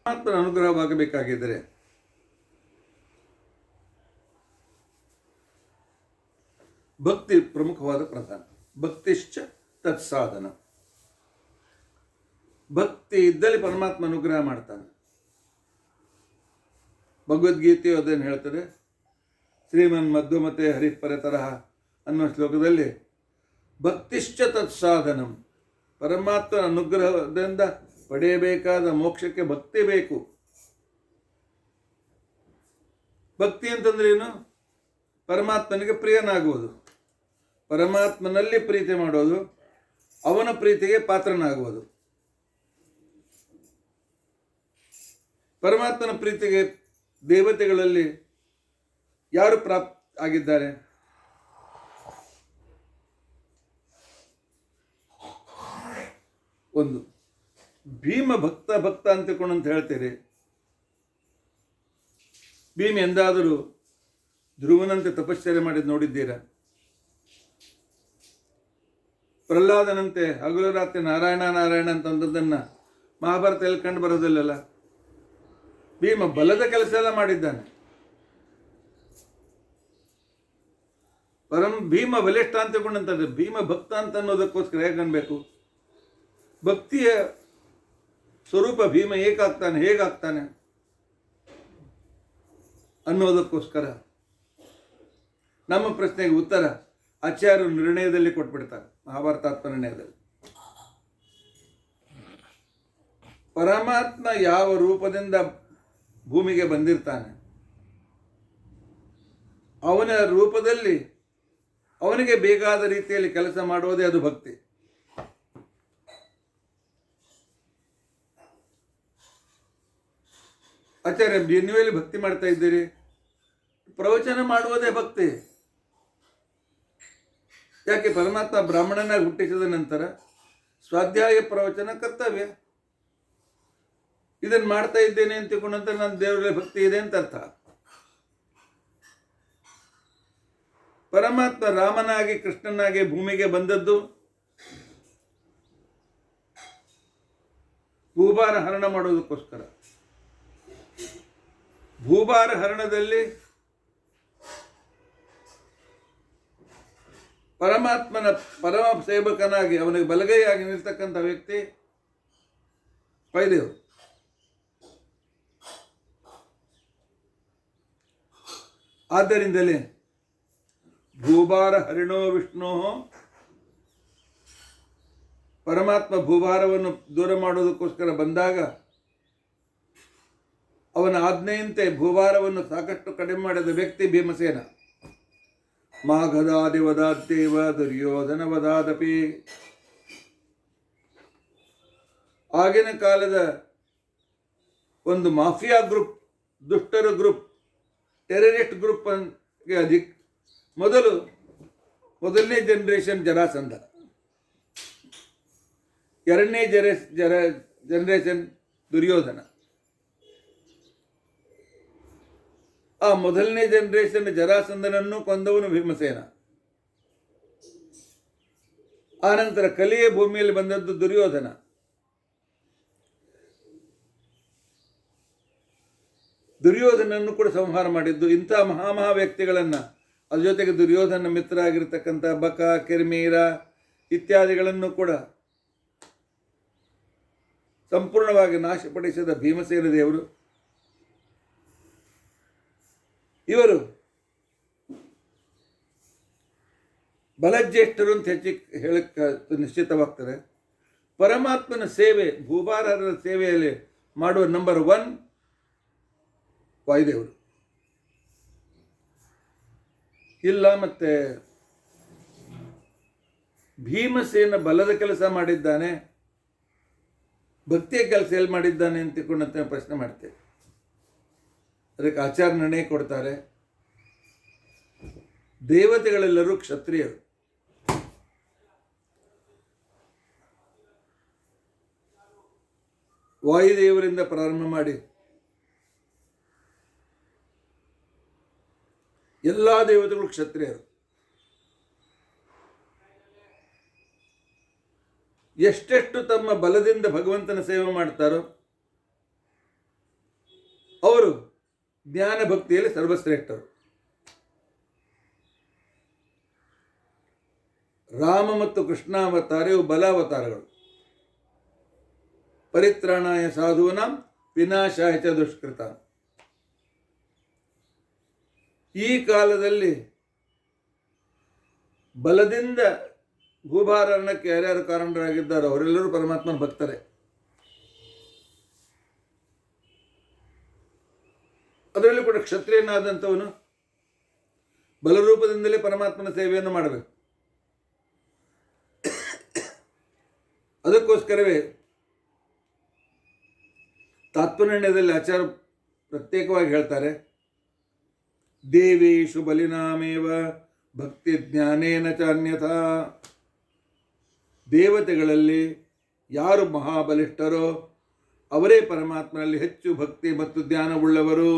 ಪರಮಾತ್ಮನ ಅನುಗ್ರಹವಾಗಬೇಕಾಗಿದ್ದರೆ ಭಕ್ತಿ ಪ್ರಮುಖವಾದ ಪ್ರಧಾನ. ಭಕ್ತಿಶ್ಚ ತತ್ಸಾಧನ. ಭಕ್ತಿ ಇದ್ದಲ್ಲಿ ಪರಮಾತ್ಮ ಅನುಗ್ರಹ ಮಾಡ್ತಾನೆ. ಭಗವದ್ಗೀತೆಯು ಅದನ್ನು ಹೇಳ್ತಾರೆ. ಶ್ರೀಮನ್ ಮಧ್ವಮತೆ ಹರಿಪರತರಹ ಅನ್ನುವ ಶ್ಲೋಕದಲ್ಲಿ ಭಕ್ತಿಶ್ಚ ತತ್ಸಾಧನಂ, ಪರಮಾತ್ಮನ ಅನುಗ್ರಹದಿಂದ ಪಡೆಯಬೇಕಾದ ಮೋಕ್ಷಕ್ಕೆ ಭಕ್ತಿ ಬೇಕು. ಭಕ್ತಿ ಅಂತಂದ್ರೆ ಏನು? ಪರಮಾತ್ಮನಿಗೆ ಪ್ರಿಯನಾಗುವುದು, ಪರಮಾತ್ಮನಲ್ಲಿ ಪ್ರೀತಿ ಮಾಡೋದು, ಅವನ ಪ್ರೀತಿಗೆ ಪಾತ್ರನಾಗುವುದು. ಪರಮಾತ್ಮನ ಪ್ರೀತಿಗೆ ದೇವತೆಗಳಲ್ಲಿ ಯಾರು ಪ್ರಾಪ್ತ ಆಗಿದ್ದಾರೆ? ಒಂದು ಭೀಮ ಭಕ್ತ ಭಕ್ತ ಅಂತಕೊಂಡು ಅಂತ ಹೇಳ್ತೀರಿ. ಭೀಮ ಎಂದಾದರೂ ಧ್ರುವನಂತೆ ತಪಶ್ಚರ್ಯ ಮಾಡಿದ್ದು ನೋಡಿದ್ದೀರಾ? ಪ್ರಹ್ಲಾದನಂತೆ ಹಗಲು ರಾತ್ರಿ ನಾರಾಯಣ ನಾರಾಯಣ ಅಂತಂದದ್ದನ್ನು ಮಹಾಭಾರತದಲ್ಲಿ ಕಂಡು ಬರೋದಿಲ್ಲಲ್ಲ. ಭೀಮ ಬಲದ ಕೆಲಸ ಎಲ್ಲ ಮಾಡಿದ್ದಾನೆ. ಭೀಮ ಬಲಿಷ್ಠ ಅಂತ ತಿಳ್ಕೊಂಡಂತಂದ್ರೆ ಭೀಮ ಭಕ್ತ ಅಂತ ಅನ್ನೋದಕ್ಕೋಸ್ಕರ ಹೇಗೆ ಅನ್ಬೇಕು? ಭಕ್ತಿಯ ಸ್ವರೂಪ ಭೀಮ ಹೇಗಾಗ್ತಾನೆ ಅನ್ನೋದಕ್ಕೋಸ್ಕರ ನಮ್ಮ ಪ್ರಶ್ನೆಗೆ ಉತ್ತರ ಆಚಾರ್ಯರು ನಿರ್ಣಯದಲ್ಲಿ ಕೊಟ್ಬಿಡ್ತಾರೆ. ಮಹಾಭಾರತಾತ್ಮ ನಿರ್ಣಯದಲ್ಲಿ ಪರಮಾತ್ಮ ಯಾವ ರೂಪದಿಂದ ಭೂಮಿಗೆ ಬಂದಿರ್ತಾನೆ, ಅವನ ರೂಪದಲ್ಲಿ ಅವನಿಗೆ ಬೇಕಾದ ರೀತಿಯಲ್ಲಿ ಕೆಲಸ ಮಾಡುವುದೇ ಅದು ಭಕ್ತಿ. ಆಚಾರ್ಯ, ನೀವೆಲ್ಲಿ ಭಕ್ತಿ ಮಾಡ್ತಾ ಇದ್ದೀರಿ? ಪ್ರವಚನ ಮಾಡುವುದೇ ಭಕ್ತಿ. ಯಾಕೆ? ಪರಮಾತ್ಮ ಬ್ರಾಹ್ಮಣನಾಗಿ ಹುಟ್ಟಿಸಿದ ನಂತರ ಸ್ವಾಧ್ಯಾಯ ಪ್ರವಚನ ಕರ್ತವ್ಯ. ಇದನ್ನು ಮಾಡ್ತಾ ಇದ್ದೇನೆ ಅಂತ ತಿಳ್ಕೊಂಡಂತ ನನ್ನ ದೇವರಲ್ಲಿ ಭಕ್ತಿ ಇದೆ ಅಂತ ಅರ್ಥ. ಪರಮಾತ್ಮ ರಾಮನಾಗಿ ಕೃಷ್ಣನಾಗಿ ಭೂಮಿಗೆ ಬಂದದ್ದು ಭೂಭಾರ ಹರಣ ಮಾಡೋದಕ್ಕೋಸ್ಕರ. ಭೂಭಾರ ಹರಣದಲ್ಲಿ ಪರಮಾತ್ಮನ ಪರಮ ಸೇವಕನಾಗಿ ಅವನಿಗೆ ಬಲಗೈಯಾಗಿ ನಿಲ್ತಕ್ಕಂಥ ವ್ಯಕ್ತಿ ವಾಯುದೇವರು. ಆದ್ದರಿಂದಲೇ ಭೂಭಾರ ಹರಿಣೋ ವಿಷ್ಣು, ಪರಮಾತ್ಮ ಭೂಭಾರವನ್ನು ದೂರ ಮಾಡೋದಕ್ಕೋಸ್ಕರ ಬಂದಾಗ ಅವನ ಆಜ್ಞೆಯಂತೆ ಭೂಭಾರವನ್ನು ಸಾಕಷ್ಟು ಕಡಿಮೆ ಮಾಡಿದ ವ್ಯಕ್ತಿ ಭೀಮಸೇನ. ಮಾಘದಾದಿ ವದಾದ್ದೇವ ದುರ್ಯೋಧನ ವದಾದಪಿ. ಆಗಿನ ಕಾಲದ ಒಂದು ಮಾಫಿಯಾ ಗ್ರೂಪ್, ದುಷ್ಟರ ಗ್ರೂಪ್, ಟೆರರಿಸ್ಟ್ ಗ್ರೂಪ್ ಮೊದಲನೇ ಜನರೇಷನ್ ಜರಾಸಂಧ, ಎರಡನೇ ಜನರೇಷನ್ ದುರ್ಯೋಧನ. ಆ ಮೊದಲನೇ ಜನರೇಷನ್ ಜರಾಸಂಧನನ್ನು ಕೊಂದವನು ಭೀಮಸೇನ. ಆನಂತರ ಕಲಿಯ ಭೂಮಿಯಲ್ಲಿ ಬಂದದ್ದು ದುರ್ಯೋಧನ. ದುರ್ಯೋಧನನ್ನು ಕೂಡ ಸಂಹಾರ ಮಾಡಿದ್ದು ಇಂಥ ಮಹಾ ವ್ಯಕ್ತಿಗಳನ್ನು, ಅದ್ರ ಜೊತೆಗೆ ದುರ್ಯೋಧನ ಮಿತ್ರ ಆಗಿರ್ತಕ್ಕಂಥ ಬಕ, ಕಿರ್ಮೀರ ಇತ್ಯಾದಿಗಳನ್ನು ಕೂಡ ಸಂಪೂರ್ಣವಾಗಿ ನಾಶಪಡಿಸಿದ ಭೀಮಸೇನ ದೇವರು. ಇವರು ಬಲಜ್ಯೇಷ್ಠರು ಅಂತ ಹೇಳಕ್ಕೆ ನಿಶ್ಚಿತವಾಗ್ತದೆ. ಪರಮಾತ್ಮನ ಸೇವೆ, ಭೂಭಾರರ ಸೇವೆಯಲ್ಲಿ ಮಾಡುವ ನಂಬರ್ 1 ವಾಯುದೇವರು. ಇಲ್ಲ ಮತ್ತೆ ಭೀಮಸೇನ ಬಲದ ಕೆಲಸ ಮಾಡಿದ್ದಾನೆ, ಭಕ್ತಿಯ ಕೆಲಸ ಎಲ್ಲಿ ಮಾಡಿದ್ದಾನೆ ಅಂತ ತಿಳ್ಕೊಂಡಂತೆ ಪ್ರಶ್ನೆ ಮಾಡ್ತೇವೆ. ಅದಕ್ಕೆ ಆಚಾರ್ಯ ನಿರ್ಣಯ ಕೊಡ್ತಾರೆ, ದೇವತೆಗಳೆಲ್ಲರೂ ಕ್ಷತ್ರಿಯರು. ವಾಯುದೇವರಿಂದ ಪ್ರಾರಂಭ ಮಾಡಿ ಎಲ್ಲ ದೇವತೆಗಳು ಕ್ಷತ್ರಿಯರು. ಎಷ್ಟೆಷ್ಟು ತಮ್ಮ ಬಲದಿಂದ ಭಗವಂತನ ಸೇವೆ ಮಾಡ್ತಾರೋ ಅವರು ಜ್ಞಾನ ಭಕ್ತಿಯಲ್ಲಿ ಸರ್ವಶ್ರೇಷ್ಠರು. ರಾಮ ಮತ್ತು ಕೃಷ್ಣಾವತಾರ ಇವು ಬಲಾವತಾರಗಳು. ಪರಿತ್ರಾಣಾಯ ಸಾಧೂನಾಂ ವಿನಾಶಾಯ ಚ ದುಷ್ಕೃತ. ಈ ಕಾಲದಲ್ಲಿ ಬಲದಿಂದ ಭೂಭಾರಣಕ್ಕೆ ಯಾರ್ಯಾರು ಕಾರಣರಾಗಿದ್ದಾರೋ ಅವರೆಲ್ಲರೂ ಪರಮಾತ್ಮನ ಭಕ್ತರೇ. ಅದರಲ್ಲಿ ಕೂಡ ಕ್ಷತ್ರಿಯನಾದಂಥವನು ಬಲರೂಪದಿಂದಲೇ ಪರಮಾತ್ಮನ ಸೇವೆಯನ್ನು ಮಾಡಬೇಕು. ಅದಕ್ಕೋಸ್ಕರವೇ ತಾತ್ಪರ್ಯದಲ್ಲಿ ಆಚಾರ್ಯ ಪ್ರತ್ಯೇಕವಾಗಿ ಹೇಳ್ತಾರೆ, ದೇವೇಶು ಬಲಿನಾಮೇವ ಭಕ್ತಿ ಜ್ಞಾನೇನ ಚಾನ್ಯಥಾ. ದೇವತೆಗಳಲ್ಲಿ ಯಾರು ಮಹಾಬಲಿಷ್ಠರೋ ಅವರೇ ಪರಮಾತ್ಮನಲ್ಲಿ ಹೆಚ್ಚು ಭಕ್ತಿ ಮತ್ತು ಜ್ಞಾನವುಳ್ಳವರು.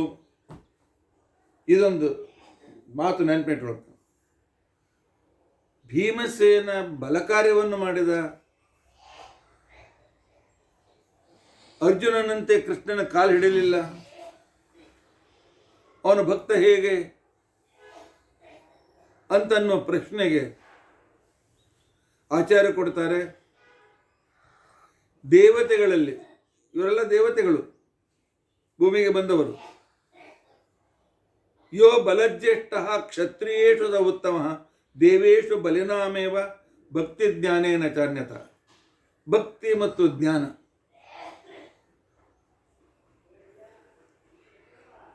ಇದೊಂದು ಮಾತು ನೆನಪಿಟ್ಕೊಳ್ತಾರೆ. ಭೀಮಸೇನ ಬಲಕಾರ್ಯವನ್ನು ಮಾಡಿದ. ಅರ್ಜುನನಂತೆ ಕೃಷ್ಣನ ಕಾಲು ಹಿಡಿಯಲಿಲ್ಲ. ಅವನ ಭಕ್ತ ಹೇಗೆ ಅಂತನ್ನೋ ಪ್ರಶ್ನೆಗೆ ಆಚಾರ್ಯ ಕೊಡ್ತಾರೆ, ದೇವತೆಗಳಲ್ಲಿ ಇವರೆಲ್ಲ ದೇವತೆಗಳು, ಭೂಮಿಗೆ ಬಂದವರು. ಯೋ ಬಲಜ್ಯೇಷ್ಠ ಕ್ಷತ್ರಿಯೇಷು ಸ ಉತ್ತಮ ದೇವೇಶು ಬಲಿನಾಮೇವ ಭಕ್ತಿ ಜ್ಞಾನೇನ ಚಾನ್ಯತ. ಭಕ್ತಿ ಮತ್ತು ಜ್ಞಾನ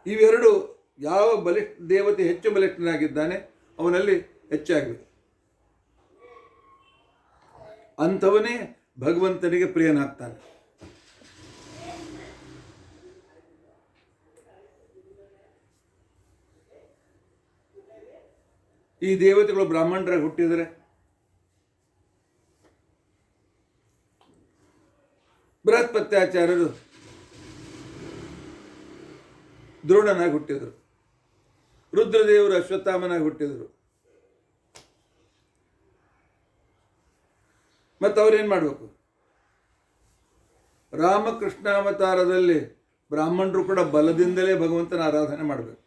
ಇವೆರಡು ಯಾವ ದೇವತೆ ಹೆಚ್ಚು ಬಲಿಷ್ಠನಾಗಿದ್ದಾನೆ ಅವನಲ್ಲಿ ಹೆಚ್ಚಾಗಿವೆ. ಅಂಥವನೇ ಭಗವಂತನಿಗೆ ಪ್ರಿಯನಾಗ್ತಾನೆ. ಈ ದೇವತೆಗಳು ಬ್ರಾಹ್ಮಣರಾಗಿ ಹುಟ್ಟಿದರೆ, ಬೃಹಸ್ಪತ್ಯಾಚಾರ್ಯರು ದ್ರೋಣನಾಗಿ ಹುಟ್ಟಿದರು, ರುದ್ರದೇವರು ಅಶ್ವತ್ಥಾಮನಾಗಿ ಹುಟ್ಟಿದರು, ಮತ್ತು ಅವ್ರೇನು ಮಾಡಬೇಕು? ರಾಮಕೃಷ್ಣಾವತಾರದಲ್ಲಿ ಬ್ರಾಹ್ಮಣರು ಕೂಡ ಬಲದಿಂದಲೇ ಭಗವಂತನ ಆರಾಧನೆ ಮಾಡಬೇಕು.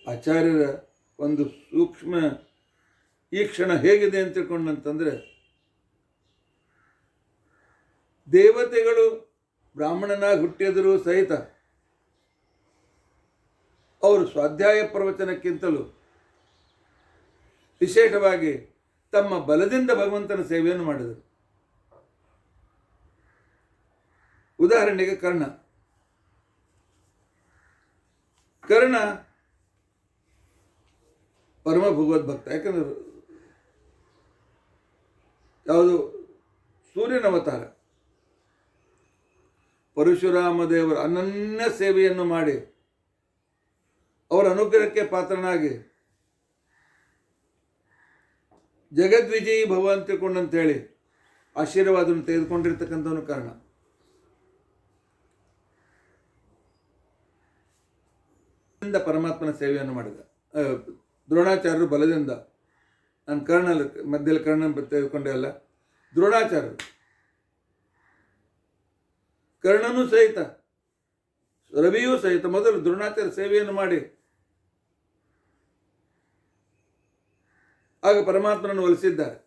ಆಚಾರ್ಯರ ಒಂದು ಸೂಕ್ಷ್ಮ ಈ ಕ್ಷಣ ಹೇಗಿದೆ ಅಂತ ತಿಳ್ಕೊಂಡಂತಂದರೆ, ದೇವತೆಗಳು ಬ್ರಾಹ್ಮಣನಾಗಿ ಹುಟ್ಟಿದರೂ ಸಹಿತ ಅವರು ಸ್ವಾಧ್ಯಾಯ ಪ್ರವಚನಕ್ಕಿಂತಲೂ ವಿಶೇಷವಾಗಿ ತಮ್ಮ ಬಲದಿಂದ ಭಗವಂತನ ಸೇವೆಯನ್ನು ಮಾಡಿದರು. ಉದಾಹರಣೆಗೆ ಕರ್ಣ ಪರಮ ಭಗವದ್ಭಕ್ತ. ಯಾಕಂದ್ರೆ ಯಾವುದು ಸೂರ್ಯನ ಅವತಾರ, ಪರಶುರಾಮ ದೇವರ ಅನನ್ಯ ಸೇವೆಯನ್ನು ಮಾಡಿ ಅವರ ಅನುಗ್ರಹಕ್ಕೆ ಪಾತ್ರನಾಗಿ ಜಗದ್ವಿಜಯಿ ಭವ ಅಂತ ತಿಳ್ಕೊಂಡಂತೇಳಿ ಆಶೀರ್ವಾದವನ್ನು ತೆಗೆದುಕೊಂಡಿರ್ತಕ್ಕಂಥವನು ಕಾರಣ. ಪರಮಾತ್ಮನ ಸೇವೆಯನ್ನು ಮಾಡಿದ. ದ್ರೋಣಾಚಾರ್ಯರು ಬಲದಿಂದ, ನಾನು ಮಧ್ಯದಲ್ಲಿ ಕರ್ಣ ತೆಗೆದುಕೊಂಡೆ ಅಲ್ಲ, ದ್ರೋಣಾಚಾರ್ಯರು, ಕರ್ಣನೂ ಸಹಿತ, ರವಿಯೂ ಸಹಿತ ಮೊದಲು ದ್ರೋಣಾಚಾರ್ಯ ಸೇವೆಯನ್ನು ಮಾಡಿ ಆಗ ಪರಮಾತ್ಮನನ್ನು ಒಲಿಸಿದ್ದಾರೆ.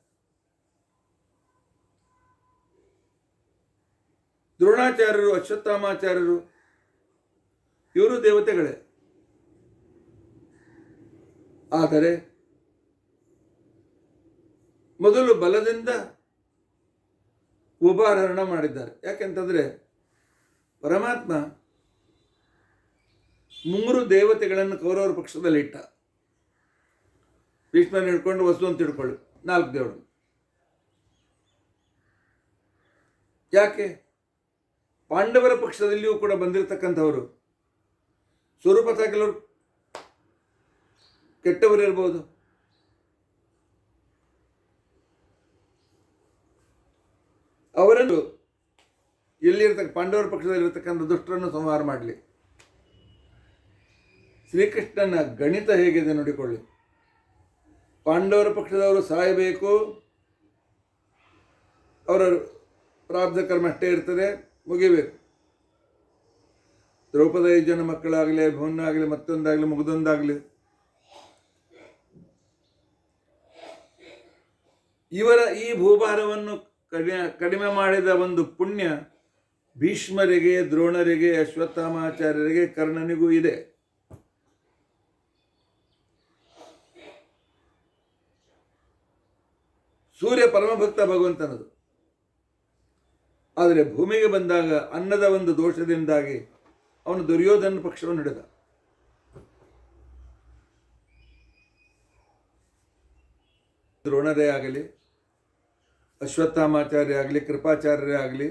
ದ್ರೋಣಾಚಾರ್ಯರು, ಅಶ್ವತ್ಥಾಮಾಚಾರ್ಯರು ಇವರು ದೇವತೆಗಳೇ. ಆದರೆ ಮೊದಲು ಬಲದಿಂದ ಉಪಾಹರಣ ಮಾಡಿದ್ದಾರೆ. ಯಾಕೆಂತಂದರೆ ಪರಮಾತ್ಮ 3 ದೇವತೆಗಳನ್ನು ಕೌರವರ ಪಕ್ಷದಲ್ಲಿ ಇಟ್ಟ. ಭೀಷ್ಮನ ಹಿಡ್ಕೊಂಡು ವಸು ಅಂತ ತಿಳ್ಕೊಳ್ಳಿ, 4 ದೇವರು. ಯಾಕೆ? ಪಾಂಡವರ ಪಕ್ಷದಲ್ಲಿಯೂ ಕೂಡ ಬಂದಿರತಕ್ಕಂಥವರು ಸ್ವರೂಪತಃ ಕೆಲವರು ಕೆಟ್ಟವರು ಇರ್ಬೋದು, ಅವರನ್ನು ಪಾಂಡವರ ಪಕ್ಷದಲ್ಲಿರ್ತಕ್ಕಂಥ ದುಷ್ಟರನ್ನು ಸಂಹಾರ ಮಾಡಲಿ. ಶ್ರೀಕೃಷ್ಣನ ಗಣಿತ ಹೇಗಿದೆ ನೋಡಿಕೊಳ್ಳಿ. ಪಾಂಡವರ ಪಕ್ಷದವರು ಸಾಯಬೇಕು, ಅವರ ಪ್ರಾರಬ್ಧ ಕರ್ಮ ಅಷ್ಟೇ ಇರ್ತದೆ, ಮುಗಿಬೇಕು. ದ್ರೌಪದ 5 ಜನ ಮಕ್ಕಳಾಗಲಿ, ಭವನಾಗಲಿ, ಮತ್ತೊಂದಾಗಲಿ, ಮುಗಿದೊಂದಾಗಲಿ, ಇವರ ಈ ಭೂಭಾರವನ್ನು ಕಡಿಮೆ ಮಾಡಿದ ಒಂದು ಪುಣ್ಯ ಭೀಷ್ಮರಿಗೆ, ದ್ರೋಣರಿಗೆ, ಅಶ್ವತ್ಥಾಮಾಚಾರ್ಯರಿಗೆ, ಕರ್ಣನಿಗೂ ಇದೆ. ಸೂರ್ಯ ಪರಮಭಕ್ತ ಭಗವಂತನದು. ಆದರೆ ಭೂಮಿಗೆ ಬಂದಾಗ ಅನ್ನದ ಒಂದು ದೋಷದಿಂದಾಗಿ ಅವನು ದುರ್ಯೋಧನ ಪಕ್ಷವನ್ನು ಹಿಡಿದ. ದ್ರೋಣರೇ ಆಗಲಿ, ಅಶ್ವತ್ಥಾಮಾಚಾರ್ಯ ಆಗಲಿ, ಕೃಪಾಚಾರ್ಯರೇ ಆಗಲಿ,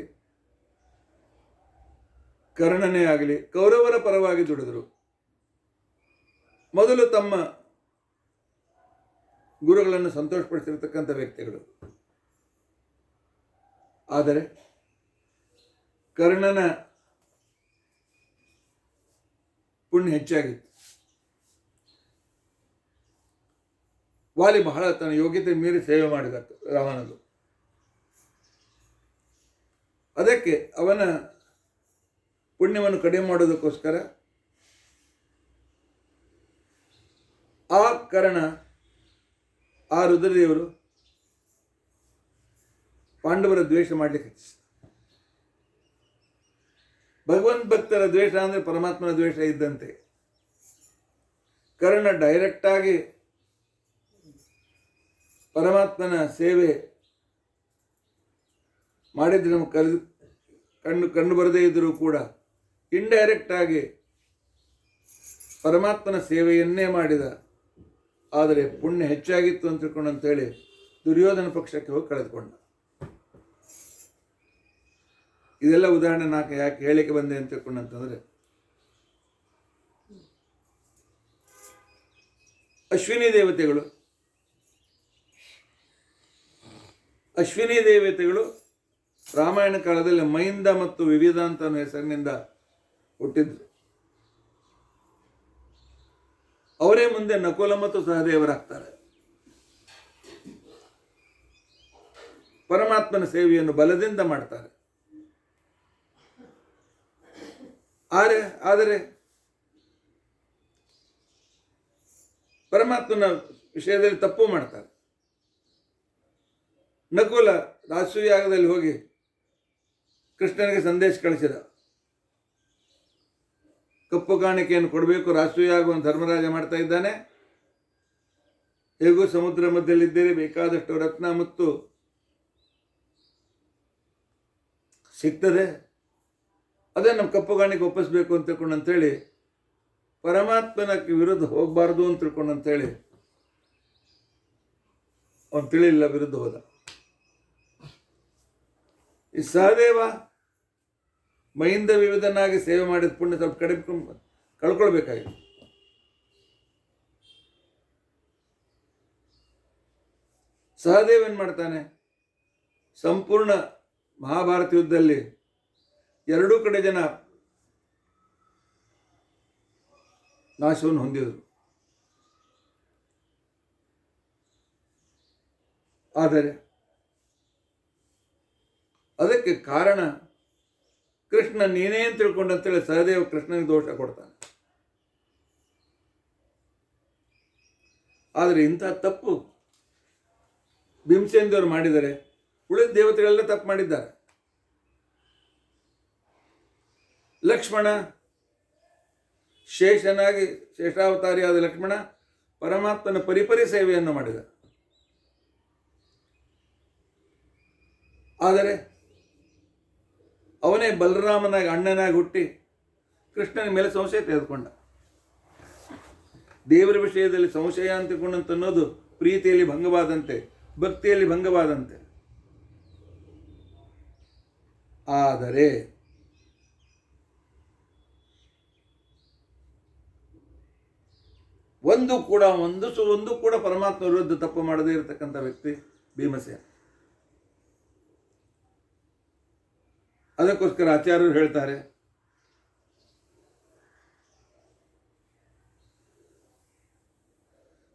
ಕರ್ಣನೇ ಆಗಲಿ ಕೌರವರ ಪರವಾಗಿ ದುಡಿದರು. ಮೊದಲು ತಮ್ಮ ಗುರುಗಳನ್ನು ಸಂತೋಷಪಡಿಸಿರ್ತಕ್ಕಂಥ ವ್ಯಕ್ತಿಗಳು. ಆದರೆ ಕರ್ಣನ ಪುಣ್ಯ ಹೆಚ್ಚಾಗಿತ್ತು. ವಾಲಿ ಬಹಳ ತನ್ನ ಯೋಗ್ಯತೆ ಮೀರಿ ಸೇವೆ ಮಾಡಿದ ರಾವಣನು. ಅದಕ್ಕೆ ಅವನ ಪುಣ್ಯವನ್ನು ಕಡಿಮೆ ಮಾಡೋದಕ್ಕೋಸ್ಕರ ಆ ಕರ್ಣ, ಆ ರುದ್ರದೇವರು ಪಾಂಡವರ ದ್ವೇಷ ಮಾಡಲಿಕ್ಕೆ ಭಗವಂತ ಭಕ್ತರ ದ್ವೇಷ ಅಂದರೆ ಪರಮಾತ್ಮನ ದ್ವೇಷ ಇದ್ದಂತೆ. ಕರ್ಣ ಡೈರೆಕ್ಟಾಗಿ ಪರಮಾತ್ಮನ ಸೇವೆ ಮಾಡಿದ್ರೆ ನಮಗೆ ಕಂಡು ಬರದೇ ಇದ್ದರೂ ಕೂಡ ಇಂಡೈರೆಕ್ಟ್ ಆಗಿ ಪರಮಾತ್ಮನ ಸೇವೆಯನ್ನೇ ಮಾಡಿದ. ಆದರೆ ಪುಣ್ಯ ಹೆಚ್ಚಾಗಿತ್ತು ಅಂತ ತಿಳ್ಕೊಂಡು ಅಂತೇಳಿ ದುರ್ಯೋಧನ ಪಕ್ಷಕ್ಕೆ ಹೋಗಿ ಕಳೆದುಕೊಂಡ. ಇದೆಲ್ಲ ಉದಾಹರಣೆ ನಾಲ್ಕು ಯಾಕೆ ಹೇಳಿಕೆ ಬಂದೆ ಅಂತ ತಿಳ್ಕೊಂಡಂತಂದರೆ, ಅಶ್ವಿನಿ ದೇವತೆಗಳು ರಾಮಾಯಣ ಕಾಲದಲ್ಲಿ ಮೈಂದ ಮತ್ತು ವಿವಿಧ ಅಂತ ಹೆಸರಿನಿಂದ ಹುಟ್ಟಿದ್ರು. ಅವರೇ ಮುಂದೆ ನಕುಲ ಮತ್ತು ಸಹದೇವರಾಗ್ತಾರೆ. ಪರಮಾತ್ಮನ ಸೇವೆಯನ್ನು ಬಲದಿಂದ ಮಾಡ್ತಾರೆ. ಆದರೆ ಪರಮಾತ್ಮನ ವಿಷಯದಲ್ಲಿ ತಪ್ಪು ಮಾಡ್ತಾರೆ. ನಕುಲ ರಾಸೂಯಾಗದಲ್ಲಿ ಹೋಗಿ ಕೃಷ್ಣನಿಗೆ ಸಂದೇಶ ಕಳಿಸಿದ, ಕಪ್ಪು ಕಾಣಿಕೆಯನ್ನು ಕೊಡಬೇಕು, ರಾಸೂಯಾಗವನ್ನು ಧರ್ಮರಾಜ ಮಾಡ್ತಾ ಇದ್ದಾನೆ, ಹೇಗೂ ಸಮುದ್ರ ಮಧ್ಯದಲ್ಲಿದ್ದೀರಿ, ಬೇಕಾದಷ್ಟು ರತ್ನ ಮುತ್ತು ಸಿಗ್ತದೆ, ಅದೇ ನಮ್ಮ ಕಪ್ಪು ಕಾಣಿಕೆ ಒಪ್ಪಿಸ್ಬೇಕು ಅಂತ ತಿಳ್ಕೊಂಡು ಅಂತೇಳಿ ಪರಮಾತ್ಮನ ವಿರುದ್ಧ ಹೋಗಬಾರ್ದು ಅಂತ ತಿಳ್ಕೊಂಡು ಅಂತೇಳಿ ಅವನು ತಿಳಿಲಿಲ್ಲ, ವಿರುದ್ಧ ಹೋದ. ಈ ಸಹದೇವ ಮೈಂದ ವಿವಿಧನಾಗಿ ಸೇವೆ ಮಾಡಿದ ಪುಣ್ಯ ಸ್ವಲ್ಪ ಕಳ್ಕೊಳ್ಬೇಕಾಗಿತ್ತು. ಸಹದೇವ ಏನು ಮಾಡ್ತಾನೆ, ಸಂಪೂರ್ಣ ಮಹಾಭಾರತ ಯುದ್ಧದಲ್ಲಿ ಎರಡೂ ಕಡೆ ಜನ ನಾಶವನ್ನು ಹೊಂದಿದರು. ಆದರೆ ಅದಕ್ಕೆ ಕಾರಣ ಕೃಷ್ಣ ನೀನೇ ಅಂತ ತಿಳ್ಕೊಂಡಂತೇಳಿ ಸಹದೇವ ಕೃಷ್ಣನಿಗೆ ದೋಷ ಕೊಡ್ತಾನೆ. ಆದರೆ ಇಂಥ ತಪ್ಪು ಭೀಮಸೇನದೇವರು ಮಾಡಿದರೆ ಉಳಿದ ದೇವತೆಗಳೆಲ್ಲ ತಪ್ಪು ಮಾಡಿದ್ದಾರೆ. ಲಕ್ಷ್ಮಣ ಶೇಷನಾಗಿ ಶೇಷಾವತಾರಿಯಾದ ಲಕ್ಷ್ಮಣ ಪರಮಾತ್ಮನ ಪರಿಪರಿ ಸೇವೆಯನ್ನು ಮಾಡಿದ. ಆದರೆ ಅವನೇ ಬಲರಾಮನಾಗಿ ಅಣ್ಣನಾಗಿ ಹುಟ್ಟಿ ಕೃಷ್ಣನ ಮೇಲೆ ಸಂಶಯ ತೆಗೆದುಕೊಂಡ. ದೇವರ ವಿಷಯದಲ್ಲಿ ಸಂಶಯ ಅಂತಕೊಂಡಂತ ಅನ್ನೋದು ಪ್ರೀತಿಯಲ್ಲಿ ಭಂಗವಾದಂತೆ, ಭಕ್ತಿಯಲ್ಲಿ ಭಂಗವಾದಂತೆ. ಆದರೆ ಒಂದು ಕೂಡ ಪರಮಾತ್ಮ ವಿರುದ್ಧ ತಪ್ಪು ಮಾಡದೇ ಇರತಕ್ಕಂಥ ವ್ಯಕ್ತಿ ಭೀಮಸೇನ. ಅದಕ್ಕೋಸ್ಕರ ಆಚಾರ್ಯರು ಹೇಳ್ತಾರೆ,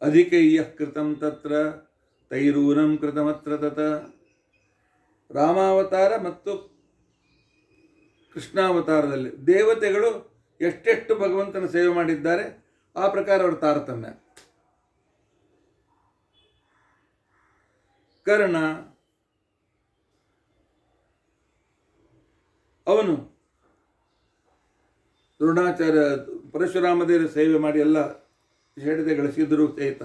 ಅಧಿಕೈಯ್ಯ ಕೃತಂ ತತ್ರ ತೈರೂನಂ ಕೃತಮತ್ರ ತತ. ರಾಮಾವತಾರ ಮತ್ತು ಕೃಷ್ಣಾವತಾರದಲ್ಲಿ ದೇವತೆಗಳು ಎಷ್ಟೆಷ್ಟು ಭಗವಂತನ ಸೇವೆ ಮಾಡಿದ್ದಾರೆ ಆ ಪ್ರಕಾರ ಅವರ ತಾರತಮ್ಯ. ಕರ್ಣ ಅವನು ದ್ರೋಣಾಚಾರ್ಯ ಪರಶುರಾಮದೇವರ ಸೇವೆ ಮಾಡಿ ಎಲ್ಲ ವಿಶೇಷತೆ ಗಳಿಸಿದರೂ ಸಹಿತ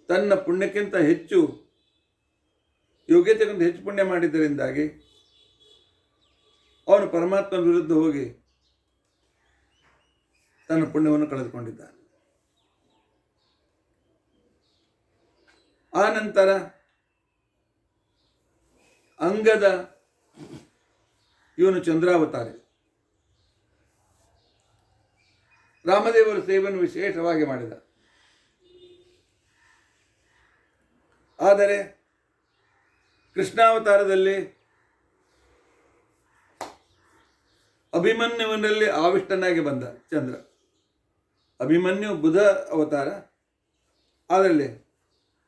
ತನ್ನ ಪುಣ್ಯಕ್ಕಿಂತ ಹೆಚ್ಚು ಯೋಗ್ಯತೆಗಿಂತ ಹೆಚ್ಚು ಪುಣ್ಯ ಮಾಡಿದ್ದರಿಂದಾಗಿ ಅವನು ಪರಮಾತ್ಮನ ವಿರುದ್ಧ ಹೋಗಿ ತನ್ನ ಪುಣ್ಯವನ್ನು ಕಳೆದುಕೊಂಡಿದ್ದಾನೆ. ಆ ನಂತರ ಅಂಗದ ಇವನು ಚಂದ್ರಾವತಾರಿ. ರಾಮದೇವರ ಸೇವೆಯನ್ನು ವಿಶೇಷವಾಗಿ ಮಾಡಿದ. ಆದರೆ ಕೃಷ್ಣಾವತಾರದಲ್ಲಿ ಅಭಿಮನ್ಯುವಿನಲ್ಲಿ ಆವಿಷ್ಟನಾಗಿ ಬಂದ ಚಂದ್ರ. ಅಭಿಮನ್ಯು ಬುಧ ಅವತಾರ, ಅದರಲ್ಲಿ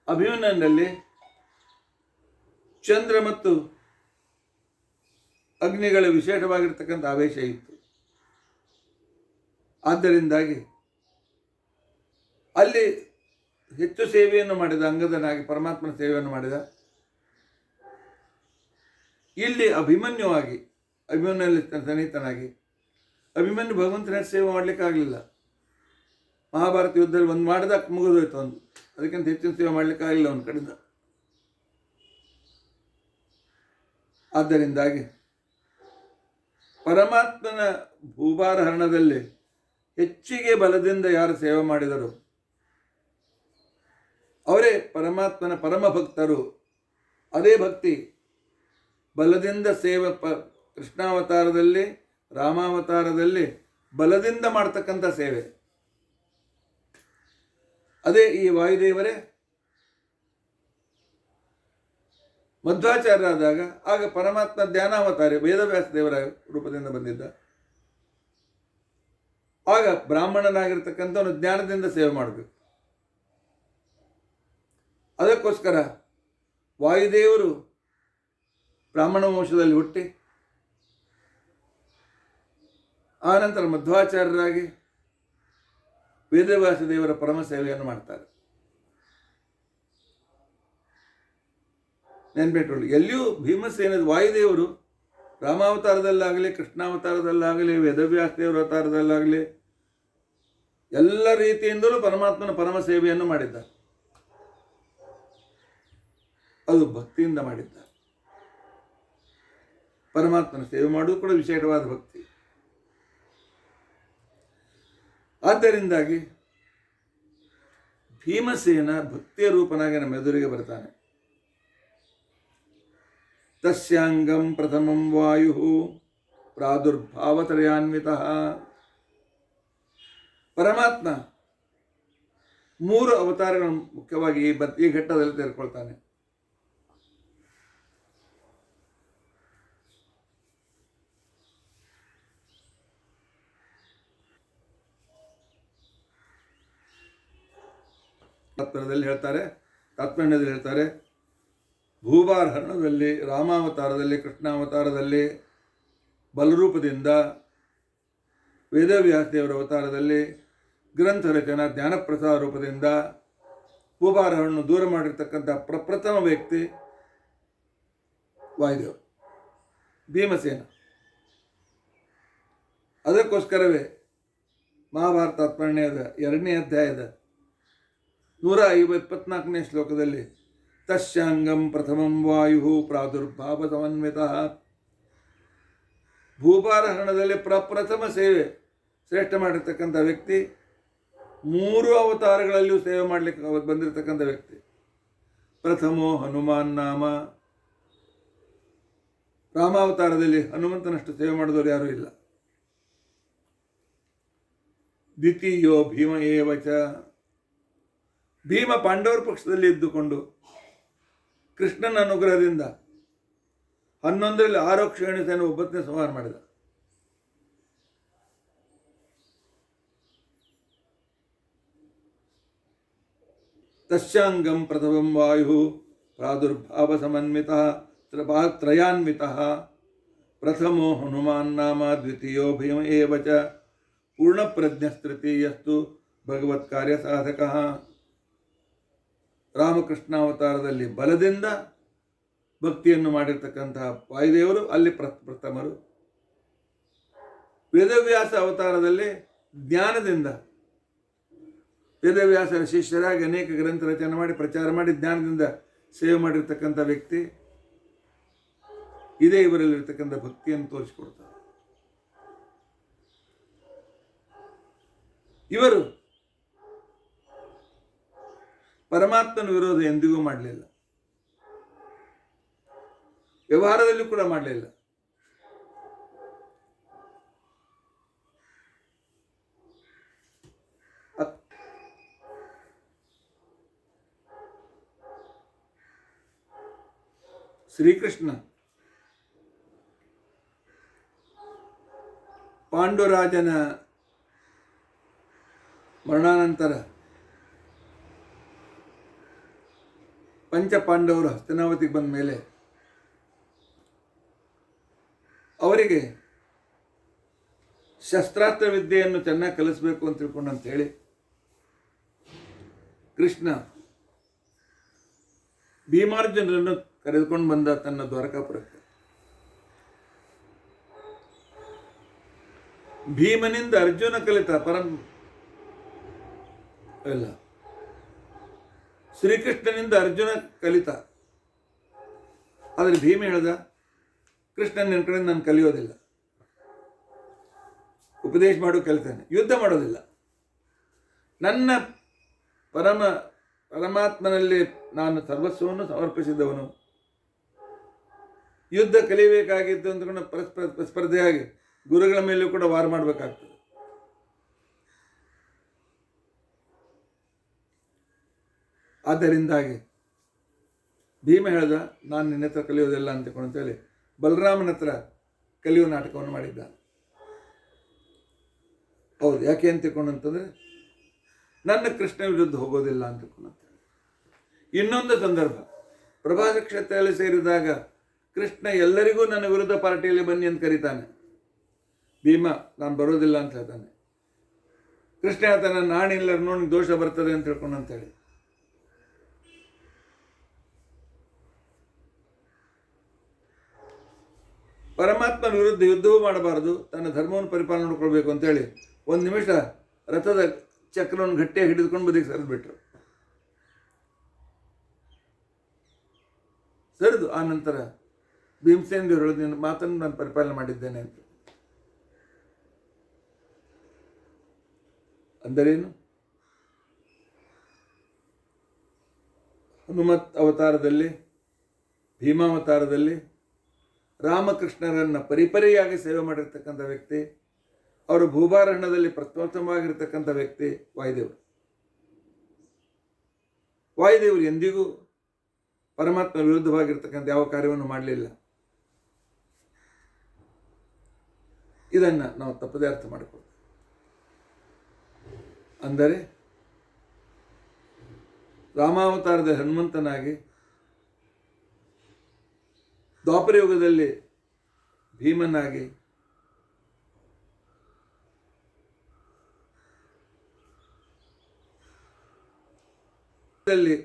ಅಭಿಮನ್ಯುನಲ್ಲಿ ಚಂದ್ರ ಮತ್ತು ಅಗ್ನಿಗಳ ವಿಶೇಷವಾಗಿರ್ತಕ್ಕಂಥ ಆವೇಶ ಇತ್ತು. ಆದ್ದರಿಂದಾಗಿ ಅಲ್ಲಿ ಹೆಚ್ಚು ಸೇವೆಯನ್ನು ಮಾಡಿದ, ಅಂಗದನಾಗಿ ಪರಮಾತ್ಮನ ಸೇವೆಯನ್ನು ಮಾಡಿದ. ಇಲ್ಲಿ ಅಭಿಮನ್ಯುವಾಗಿ, ಅಭಿಮನ್ಯುನಲ್ಲಿ ಸನ್ನಿಹಿತನಾಗಿ, ಅಭಿಮನ್ಯು ಭಗವಂತನ ಸೇವೆ ಮಾಡಲಿಕ್ಕಾಗಲಿಲ್ಲ. ಮಹಾಭಾರತ ಯುದ್ಧದಲ್ಲಿ ಒಂದು ಮಾಡಿದ ಮುಗಿದೋಯ್ತು, ಒಂದು ಅದಕ್ಕಿಂತ ಹೆಚ್ಚಿನ ಸೇವೆ ಮಾಡಲಿಕ್ಕಾಗಲಿಲ್ಲ ಅವನ ಕಡೆಯಿಂದ. ಆದ್ದರಿಂದಾಗಿ ಪರಮಾತ್ಮನ ಭೂಭಾರ ಹರಣದಲ್ಲಿ ಹೆಚ್ಚಿಗೆ ಬಲದಿಂದ ಯಾರು ಸೇವೆ ಮಾಡಿದರು ಅವರೇ ಪರಮಾತ್ಮನ ಪರಮ ಭಕ್ತರು. ಅದೇ ಭಕ್ತಿ ಬಲದಿಂದ ಸೇವೆ ಕೃಷ್ಣಾವತಾರದಲ್ಲಿ, ರಾಮಾವತಾರದಲ್ಲಿ ಬಲದಿಂದ ಮಾಡ್ತಕ್ಕಂಥ ಸೇವೆ. ಅದೇ ಈ ವಾಯುದೇವರೇ ಮಧ್ವಾಚಾರ್ಯರಾದಾಗ ಆಗ ಪರಮಾತ್ಮ ಧ್ಯಾನಾವತಾರಿ ವೇದವ್ಯಾಸ ದೇವರ ರೂಪದಿಂದ ಬಂದಿದ್ದ. ಆಗ ಬ್ರಾಹ್ಮಣನಾಗಿರ್ತಕ್ಕಂಥವನು ಜ್ಞಾನದಿಂದ ಸೇವೆ ಮಾಡಬೇಕು. ಅದಕ್ಕೋಸ್ಕರ ವಾಯುದೇವರು ಬ್ರಾಹ್ಮಣ ವಂಶದಲ್ಲಿ ಹುಟ್ಟಿ ಆನಂತರ ಮಧ್ವಾಚಾರ್ಯರಾಗಿ ವೇದವ್ಯಾಸ ದೇವರ ಪರಮ ಸೇವೆಯನ್ನು ಮಾಡ್ತಾರೆ. ನೆನ್ಪಿಟ್ಕೊಳ್ಳಿ, ಎಲ್ಲಿಯೂ ಭೀಮಸೇನದ ವಾಯುದೇವರು ರಾಮಾವತಾರದಲ್ಲಾಗಲಿ, ಕೃಷ್ಣಾವತಾರದಲ್ಲಾಗಲಿ, ವೇದವ್ಯಾಸ ದೇವರ ಅವತಾರದಲ್ಲಾಗಲಿ ಎಲ್ಲ ರೀತಿಯಿಂದಲೂ ಪರಮಾತ್ಮನ ಪರಮ ಸೇವೆಯನ್ನು ಮಾಡಿದ್ದಾರೆ. ಅದು ಭಕ್ತಿಯಿಂದ ಮಾಡಿದ್ದಾರೆ. ಪರಮಾತ್ಮನ ಸೇವೆ ಮಾಡುವುದು ಕೂಡ ವಿಶೇಷವಾದ ಭಕ್ತಿ. ಆದ್ದರಿಂದಾಗಿ ಭೀಮಸೇನ ಭಕ್ತಿಯ ರೂಪನಾಗಿ ನಮ್ಮ ಎದುರಿಗೆ ಬರ್ತಾನೆ. ತಸ್ಯಾಂಗಂ ಪ್ರಥಮಂ ವಾಯು ಪ್ರಾದುರ್ಭಾವತ್ರಯಾನ್ವಿತಃ. ಪರಮಾತ್ಮ 3 ಅವತಾರಗಳನ್ನು ಮುಖ್ಯವಾಗಿ ಈ ಘಟ್ಟದಲ್ಲಿ ತೆರೆದುಕೊಳ್ತಾನೆ. ತಾತ್ಪರ್ಯದಲ್ಲಿ ಹೇಳ್ತಾರೆ, ಭೂಭಾರಹರಣದಲ್ಲಿ, ರಾಮಾವತಾರದಲ್ಲಿ, ಕೃಷ್ಣಾವತಾರದಲ್ಲಿ ಬಲರೂಪದಿಂದ, ವೇದವ್ಯಾಸ ದೇವರ ಅವತಾರದಲ್ಲಿ ಗ್ರಂಥ ರಚನಾ ಜ್ಞಾನಪ್ರಸಾದ ರೂಪದಿಂದ ಭೂಭಾರವನ್ನು ದೂರ ಮಾಡಿರ್ತಕ್ಕಂಥ ಪ್ರಪ್ರಥಮ ವ್ಯಕ್ತಿ ವಾಯುದೇವ ಭೀಮಸೇನ. ಅದಕ್ಕೋಸ್ಕರವೇ ಮಹಾಭಾರತ ತಾತ್ಪರ್ಯದ 2ನೇ ಅಧ್ಯಾಯದ 124ನೇ ಶ್ಲೋಕದಲ್ಲಿ ತಸ್ಯಾಂಗಂ ಪ್ರಥಮಂ ವಾಯು ಪ್ರಾದುರ್ಭಾವ ಸಮನ್ವಿತಃ. ಭೂಭಾರಹರಣದಲ್ಲಿ ಪ್ರಪ್ರಥಮ ಸೇವೆ ಶ್ರೇಷ್ಠ ಮಾಡಿರ್ತಕ್ಕಂಥ ವ್ಯಕ್ತಿ, 3 ಅವತಾರಗಳಲ್ಲಿಯೂ ಸೇವೆ ಮಾಡಲಿಕ್ಕೆ ಬಂದಿರತಕ್ಕಂಥ ವ್ಯಕ್ತಿ. ಪ್ರಥಮೋ ಹನುಮಾನ್ ನಾಮ. ರಾಮಾವತಾರದಲ್ಲಿ ಹನುಮಂತನಷ್ಟು ಸೇವೆ ಮಾಡಿದವರು ಯಾರೂ ಇಲ್ಲ. ದ್ವಿತೀಯೋ ಭೀಮ ಏವಚ. ಭೀಮ ಪಾಂಡವರ ಪಕ್ಷದಲ್ಲಿ ಇದ್ದುಕೊಂಡು ಕೃಷ್ಣನ ಅನುಗ್ರಹದಿಂದ 11ರಲ್ಲಿ 6 ಕ್ಷೇಣಿಸನ್ನು ಒಬ್ಬತ್ತನೇ ಸಂಹಾರ ಮಾಡಿದ. ತಸ್ಯಾಂಗಂ ಪ್ರಥಮಂ ವಾಯು ಪ್ರಾದುರ್ಭಾವ ಸಮನ್ವಿತಃ ತ್ರಯಾನ್ವಿತಃ. ಪ್ರಥಮೋ ಹನುಮಾನ್ ನಾಮ ದ್ವಿತೀಯೋ ಭೀಮ ಏವ ಚ. ಪೂರ್ಣಪ್ರಜ್ಞಸ್ತೃತೀಯಸ್ತು ಭಗವತ್ ಕಾರ್ಯ ಸಾಧಕಃ. ರಾಮಕೃಷ್ಣಾವತಾರದಲ್ಲಿ ಬಲದಿಂದ ಭಕ್ತಿಯನ್ನು ಮಾಡಿರ್ತಕ್ಕಂತಹ ವಾಯುದೇವರು ಅಲ್ಲಿ ಪ್ರಥಮರು. ವೇದವ್ಯಾಸ ಅವತಾರದಲ್ಲಿ ಜ್ಞಾನದಿಂದ ವೇದವ್ಯಾಸರ ಶಿಷ್ಯರಾಗಿ ಅನೇಕ ಗ್ರಂಥ ರಚನೆ ಮಾಡಿ ಪ್ರಚಾರ ಮಾಡಿ ಜ್ಞಾನದಿಂದ ಸೇವೆ ಮಾಡಿರ್ತಕ್ಕಂಥ ವ್ಯಕ್ತಿ. ಇದೇ ಇವರಲ್ಲಿರ್ತಕ್ಕಂಥ ಭಕ್ತಿಯನ್ನು ತೋರಿಸಿಕೊಡ್ತಾರೆ. ಇವರು ಪರಮಾತ್ಮನ ವಿರೋಧ ಎಂದಿಗೂ ಮಾಡಲಿಲ್ಲ, ವ್ಯವಹಾರದಲ್ಲೂ ಕೂಡ ಮಾಡಲಿಲ್ಲ. ಶ್ರೀಕೃಷ್ಣ ಪಾಂಡುರಾಜನ ಮರಣಾನಂತರ ಪಂಚಪಾಂಡವರು ಹಸ್ತಿನಾವತಿಗೆ ಬಂದ ಮೇಲೆ ಅವರಿಗೆ ಶಸ್ತ್ರಾಸ್ತ್ರ ವಿದ್ಯೆಯನ್ನು ಚೆನ್ನಾಗಿ ಕಲಿಸಬೇಕು ಅಂತ ತಿಳ್ಕೊಂಡು ಅಂತೇಳಿ ಕೃಷ್ಣ ಭೀಮಾರ್ಜುನರನ್ನು ಕರೆದುಕೊಂಡು ಬಂದ ತನ್ನ ದ್ವಾರಕಾಪುರಕ್ಕೆ. ಭೀಮನಿಂದ ಅರ್ಜುನ ಕಲಿತ ಇಲ್ಲ, ಶ್ರೀಕೃಷ್ಣನಿಂದ ಅರ್ಜುನ ಕಲಿತ. ಆದರೆ ಭೀಮ ಹೇಳ್ದ, ಕೃಷ್ಣನ ನನ್ನ ಕಡೆ ನಾನು ಕಲಿಯೋದಿಲ್ಲ, ಉಪದೇಶ ಮಾಡೋ ಕಲಿತಾನೆ, ಯುದ್ಧ ಮಾಡೋದಿಲ್ಲ. ನನ್ನ ಪರಮಾತ್ಮನಲ್ಲಿ ನಾನು ಸರ್ವಸ್ವವನ್ನು ಸಮರ್ಪಿಸಿದವನು. ಯುದ್ಧ ಕಲಿಯಬೇಕಾಗಿದ್ದು ಅಂದ್ಕೊಂಡು ಪರಸ್ಪರ ಸ್ಪರ್ಧೆಯಾಗಿ ಗುರುಗಳ ಮೇಲೂ ಕೂಡ ವಾರ ಮಾಡಬೇಕಾಗ್ತದೆ. ಆದ್ದರಿಂದಾಗಿ ಭೀಮ ಹೇಳ್ದ, ನಾನು ನಿನ್ನ ಹತ್ರ ಕಲಿಯೋದಿಲ್ಲ ಅಂತೇಳಿ ಬಲರಾಮನ ಹತ್ರ ಕಲಿಯೋ ನಾಟಕವನ್ನು ಮಾಡಿದ್ದ. ಹೌದು, ಯಾಕೆ ಅಂತ ತಿಳ್ಕೊಂಡು ಅಂತಂದರೆ ನನ್ನ ಕೃಷ್ಣ ವಿರುದ್ಧ ಹೋಗೋದಿಲ್ಲ ಅಂತ ತಿಳ್ಕೊಂಡು. ಇನ್ನೊಂದು ಸಂದರ್ಭ, ಪ್ರಭಾಸ ಕ್ಷೇತ್ರದಲ್ಲಿ ಸೇರಿದಾಗ ಕೃಷ್ಣ ಎಲ್ಲರಿಗೂ ನನ್ನ ವಿರುದ್ಧ ಪಾರ್ಟಿಯಲ್ಲಿ ಬನ್ನಿ ಅಂತ ಕರೀತಾನೆ. ಭೀಮ ನಾನು ಬರೋದಿಲ್ಲ ಅಂತ ಹೇಳ್ತಾನೆ. ಕೃಷ್ಣ ಹೇಳ್ತಾನೆ ನಾಣಿ ಇಲ್ಲ ನೋಡಿ ದೋಷ ಬರ್ತದೆ ಅಂತ ಹೇಳ್ಕೊಂಡು ಅಂತೇಳಿ. ಪರಮಾತ್ಮನ ವಿರುದ್ಧ ಯುದ್ಧವೂ ಮಾಡಬಾರದು, ತನ್ನ ಧರ್ಮವನ್ನು ಪರಿಪಾಲನೆ ಮಾಡಿಕೊಳ್ಬೇಕು ಅಂತೇಳಿ ಒಂದು ನಿಮಿಷ ರಥದ ಚಕ್ರವನ್ನು ಗಟ್ಟಿಯಾಗಿ ಹಿಡಿದುಕೊಂಡು ಬದಿಗೆ ಸರಿದ್ಬಿಟ್ರು. ಸರಿದು ಆ ನಂತರ ಭೀಮಸೇನ ದೇವರು ಹೇಳಿದ ನಿನ್ನ ಮಾತನ್ನು ನಾನು ಪರಿಪಾಲನೆ ಮಾಡಿದ್ದೇನೆ ಅಂತ. ಅಂದರೇನು? ಹನುಮತ್ ಅವತಾರದಲ್ಲಿ, ಭೀಮಾವತಾರದಲ್ಲಿ ರಾಮಕೃಷ್ಣರನ್ನು ಪರಿಪರಿಯಾಗಿ ಸೇವೆ ಮಾಡಿರ್ತಕ್ಕಂಥ ವ್ಯಕ್ತಿ, ಅವರು ಭೂಭಾರಹ್ಣದಲ್ಲಿ ಪ್ರಥಮವಾಗಿರ್ತಕ್ಕಂಥ ವ್ಯಕ್ತಿ ವಾಯುದೇವರು. ವಾಯುದೇವರು ಎಂದಿಗೂ ಪರಮಾತ್ಮ ವಿರುದ್ಧವಾಗಿರ್ತಕ್ಕಂಥ ಯಾವ ಕಾರ್ಯವನ್ನು ಮಾಡಲಿಲ್ಲ. ಇದನ್ನು ನಾವು ತಪ್ಪದೇ ಅರ್ಥ ಮಾಡಿಕೊಳ್ಳೋದು. ಅಂದರೆ ರಾಮಾವತಾರದ ಹನುಮಂತನಾಗಿ, ದ್ವಾಪರಯುಗದಲ್ಲಿ ಭೀಮನಾಗಿ,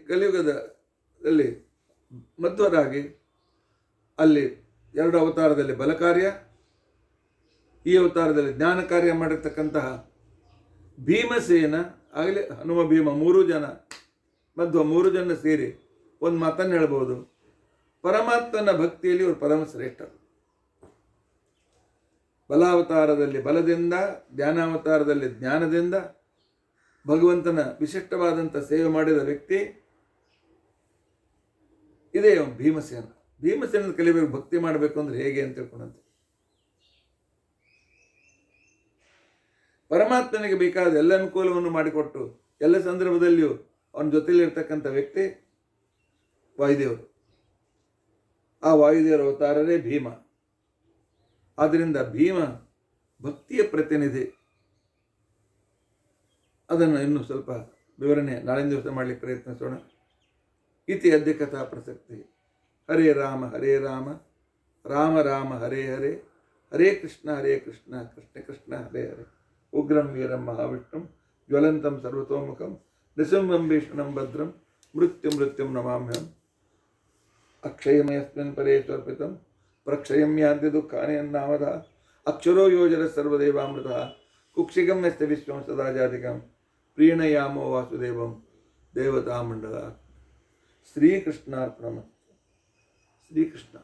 ಕಲಿಯುಗದಲ್ಲಿ ಮಧ್ವರಾಗಿ, ಅಲ್ಲಿ ಎರಡು ಅವತಾರದಲ್ಲಿ ಬಲ ಕಾರ್ಯ, ಈ ಅವತಾರದಲ್ಲಿ ಜ್ಞಾನ ಕಾರ್ಯ ಮಾಡಿರ್ತಕ್ಕಂತಹ ಭೀಮಸೇನ ಆಗಲಿ ಹನುಮ ಭೀಮ ಮೂರು ಜನ ಮಧ್ವ ಮೂರು ಜನ ಸೇರಿ ಒಂದು ಮಾತನ್ನು ಹೇಳ್ಬೋದು, ಪರಮಾತ್ಮನ ಭಕ್ತಿಯಲ್ಲಿ ಇವರು ಪರಮಶ್ರೇಷ್ಠರು. ಬಲಾವತಾರದಲ್ಲಿ ಬಲದಿಂದ, ಜ್ಞಾನಾವತಾರದಲ್ಲಿ ಜ್ಞಾನದಿಂದ ಭಗವಂತನ ವಿಶಿಷ್ಟವಾದಂಥ ಸೇವೆ ಮಾಡಿದ ವ್ಯಕ್ತಿ ಇದೇ ಭೀಮಸೇನ. ಭೀಮಸೇನ ಕಲಿಬೇಕು, ಭಕ್ತಿ ಮಾಡಬೇಕು ಅಂದ್ರೆ ಹೇಗೆ ಅಂತ ತಿಳ್ಕೊಂಡಂತೆ ಪರಮಾತ್ಮನಿಗೆ ಬೇಕಾದ ಎಲ್ಲ ಅನುಕೂಲವನ್ನು ಮಾಡಿಕೊಟ್ಟು ಎಲ್ಲ ಸಂದರ್ಭದಲ್ಲಿಯೂ ಅವನ ಜೊತೆಯಲ್ಲಿರ್ತಕ್ಕಂಥ ವ್ಯಕ್ತಿ ವಾಯುದೇವರು. ಆ ವಾಯುದೇವರ ಅವತಾರರೇ ಭೀಮ. ಆದ್ದರಿಂದ ಭೀಮ ಭಕ್ತಿಯ ಪ್ರತಿನಿಧಿ. ಅದನ್ನು ಇನ್ನೂ ಸ್ವಲ್ಪ ವಿವರಣೆ ನಾಳಿನ ದಿವಸ ಮಾಡಲಿಕ್ಕೆ ಪ್ರಯತ್ನಿಸೋಣ. ಇತಿ ಅದ್ಯ ಕಥಾ ಪ್ರಸಕ್ತಿ. ಹರೇ ರಾಮ ರಾಮ ರಾಮ ಹರೇ ಹರೇ, ಹರೇ ಕೃಷ್ಣ ಕೃಷ್ಣ ಕೃಷ್ಣ ಹರೇ ಹರೇ. ಉಗ್ರಂ ವೀರಂ ಮಹಾವಿಷ್ಣುಂ ಜ್ವಲಂತಂ ಸರ್ವತೋಮುಖಂ ನೃಸಿಂಹಂ ಭೀಷಣಂ ಭದ್ರಂ ಮೃತ್ಯುಂ ನಮಾಮ್ಯಹಂ. ಅಕ್ಷಯಮಯಸ್ಮಿನ್ ಪರೇ ಸ್ವರ್ಪಿತಂ ಪ್ರಕ್ಷಯಂ ಯಾಂತಿ ದುಃಖಾನಿ ಅನ್ನಾಮದ. ಅಕ್ಷರೋ ಯೋಜನ ಸರ್ವದೇವಾಮೃತ ಕುಕ್ಷಿಗಂ ಯಸ್ಯ ವಿಶ್ವಂ ಸದಾ ಜಾತಿಕಂ ಪ್ರೀಣಯಾಮೋ ವಾಸುದೇವಂ ದೇವತಾ ಮಂಡಲ. ಶ್ರೀಕೃಷ್ಣಾರ್ಪಣಮಸ್ತು. ಶ್ರೀಕೃಷ್ಣ.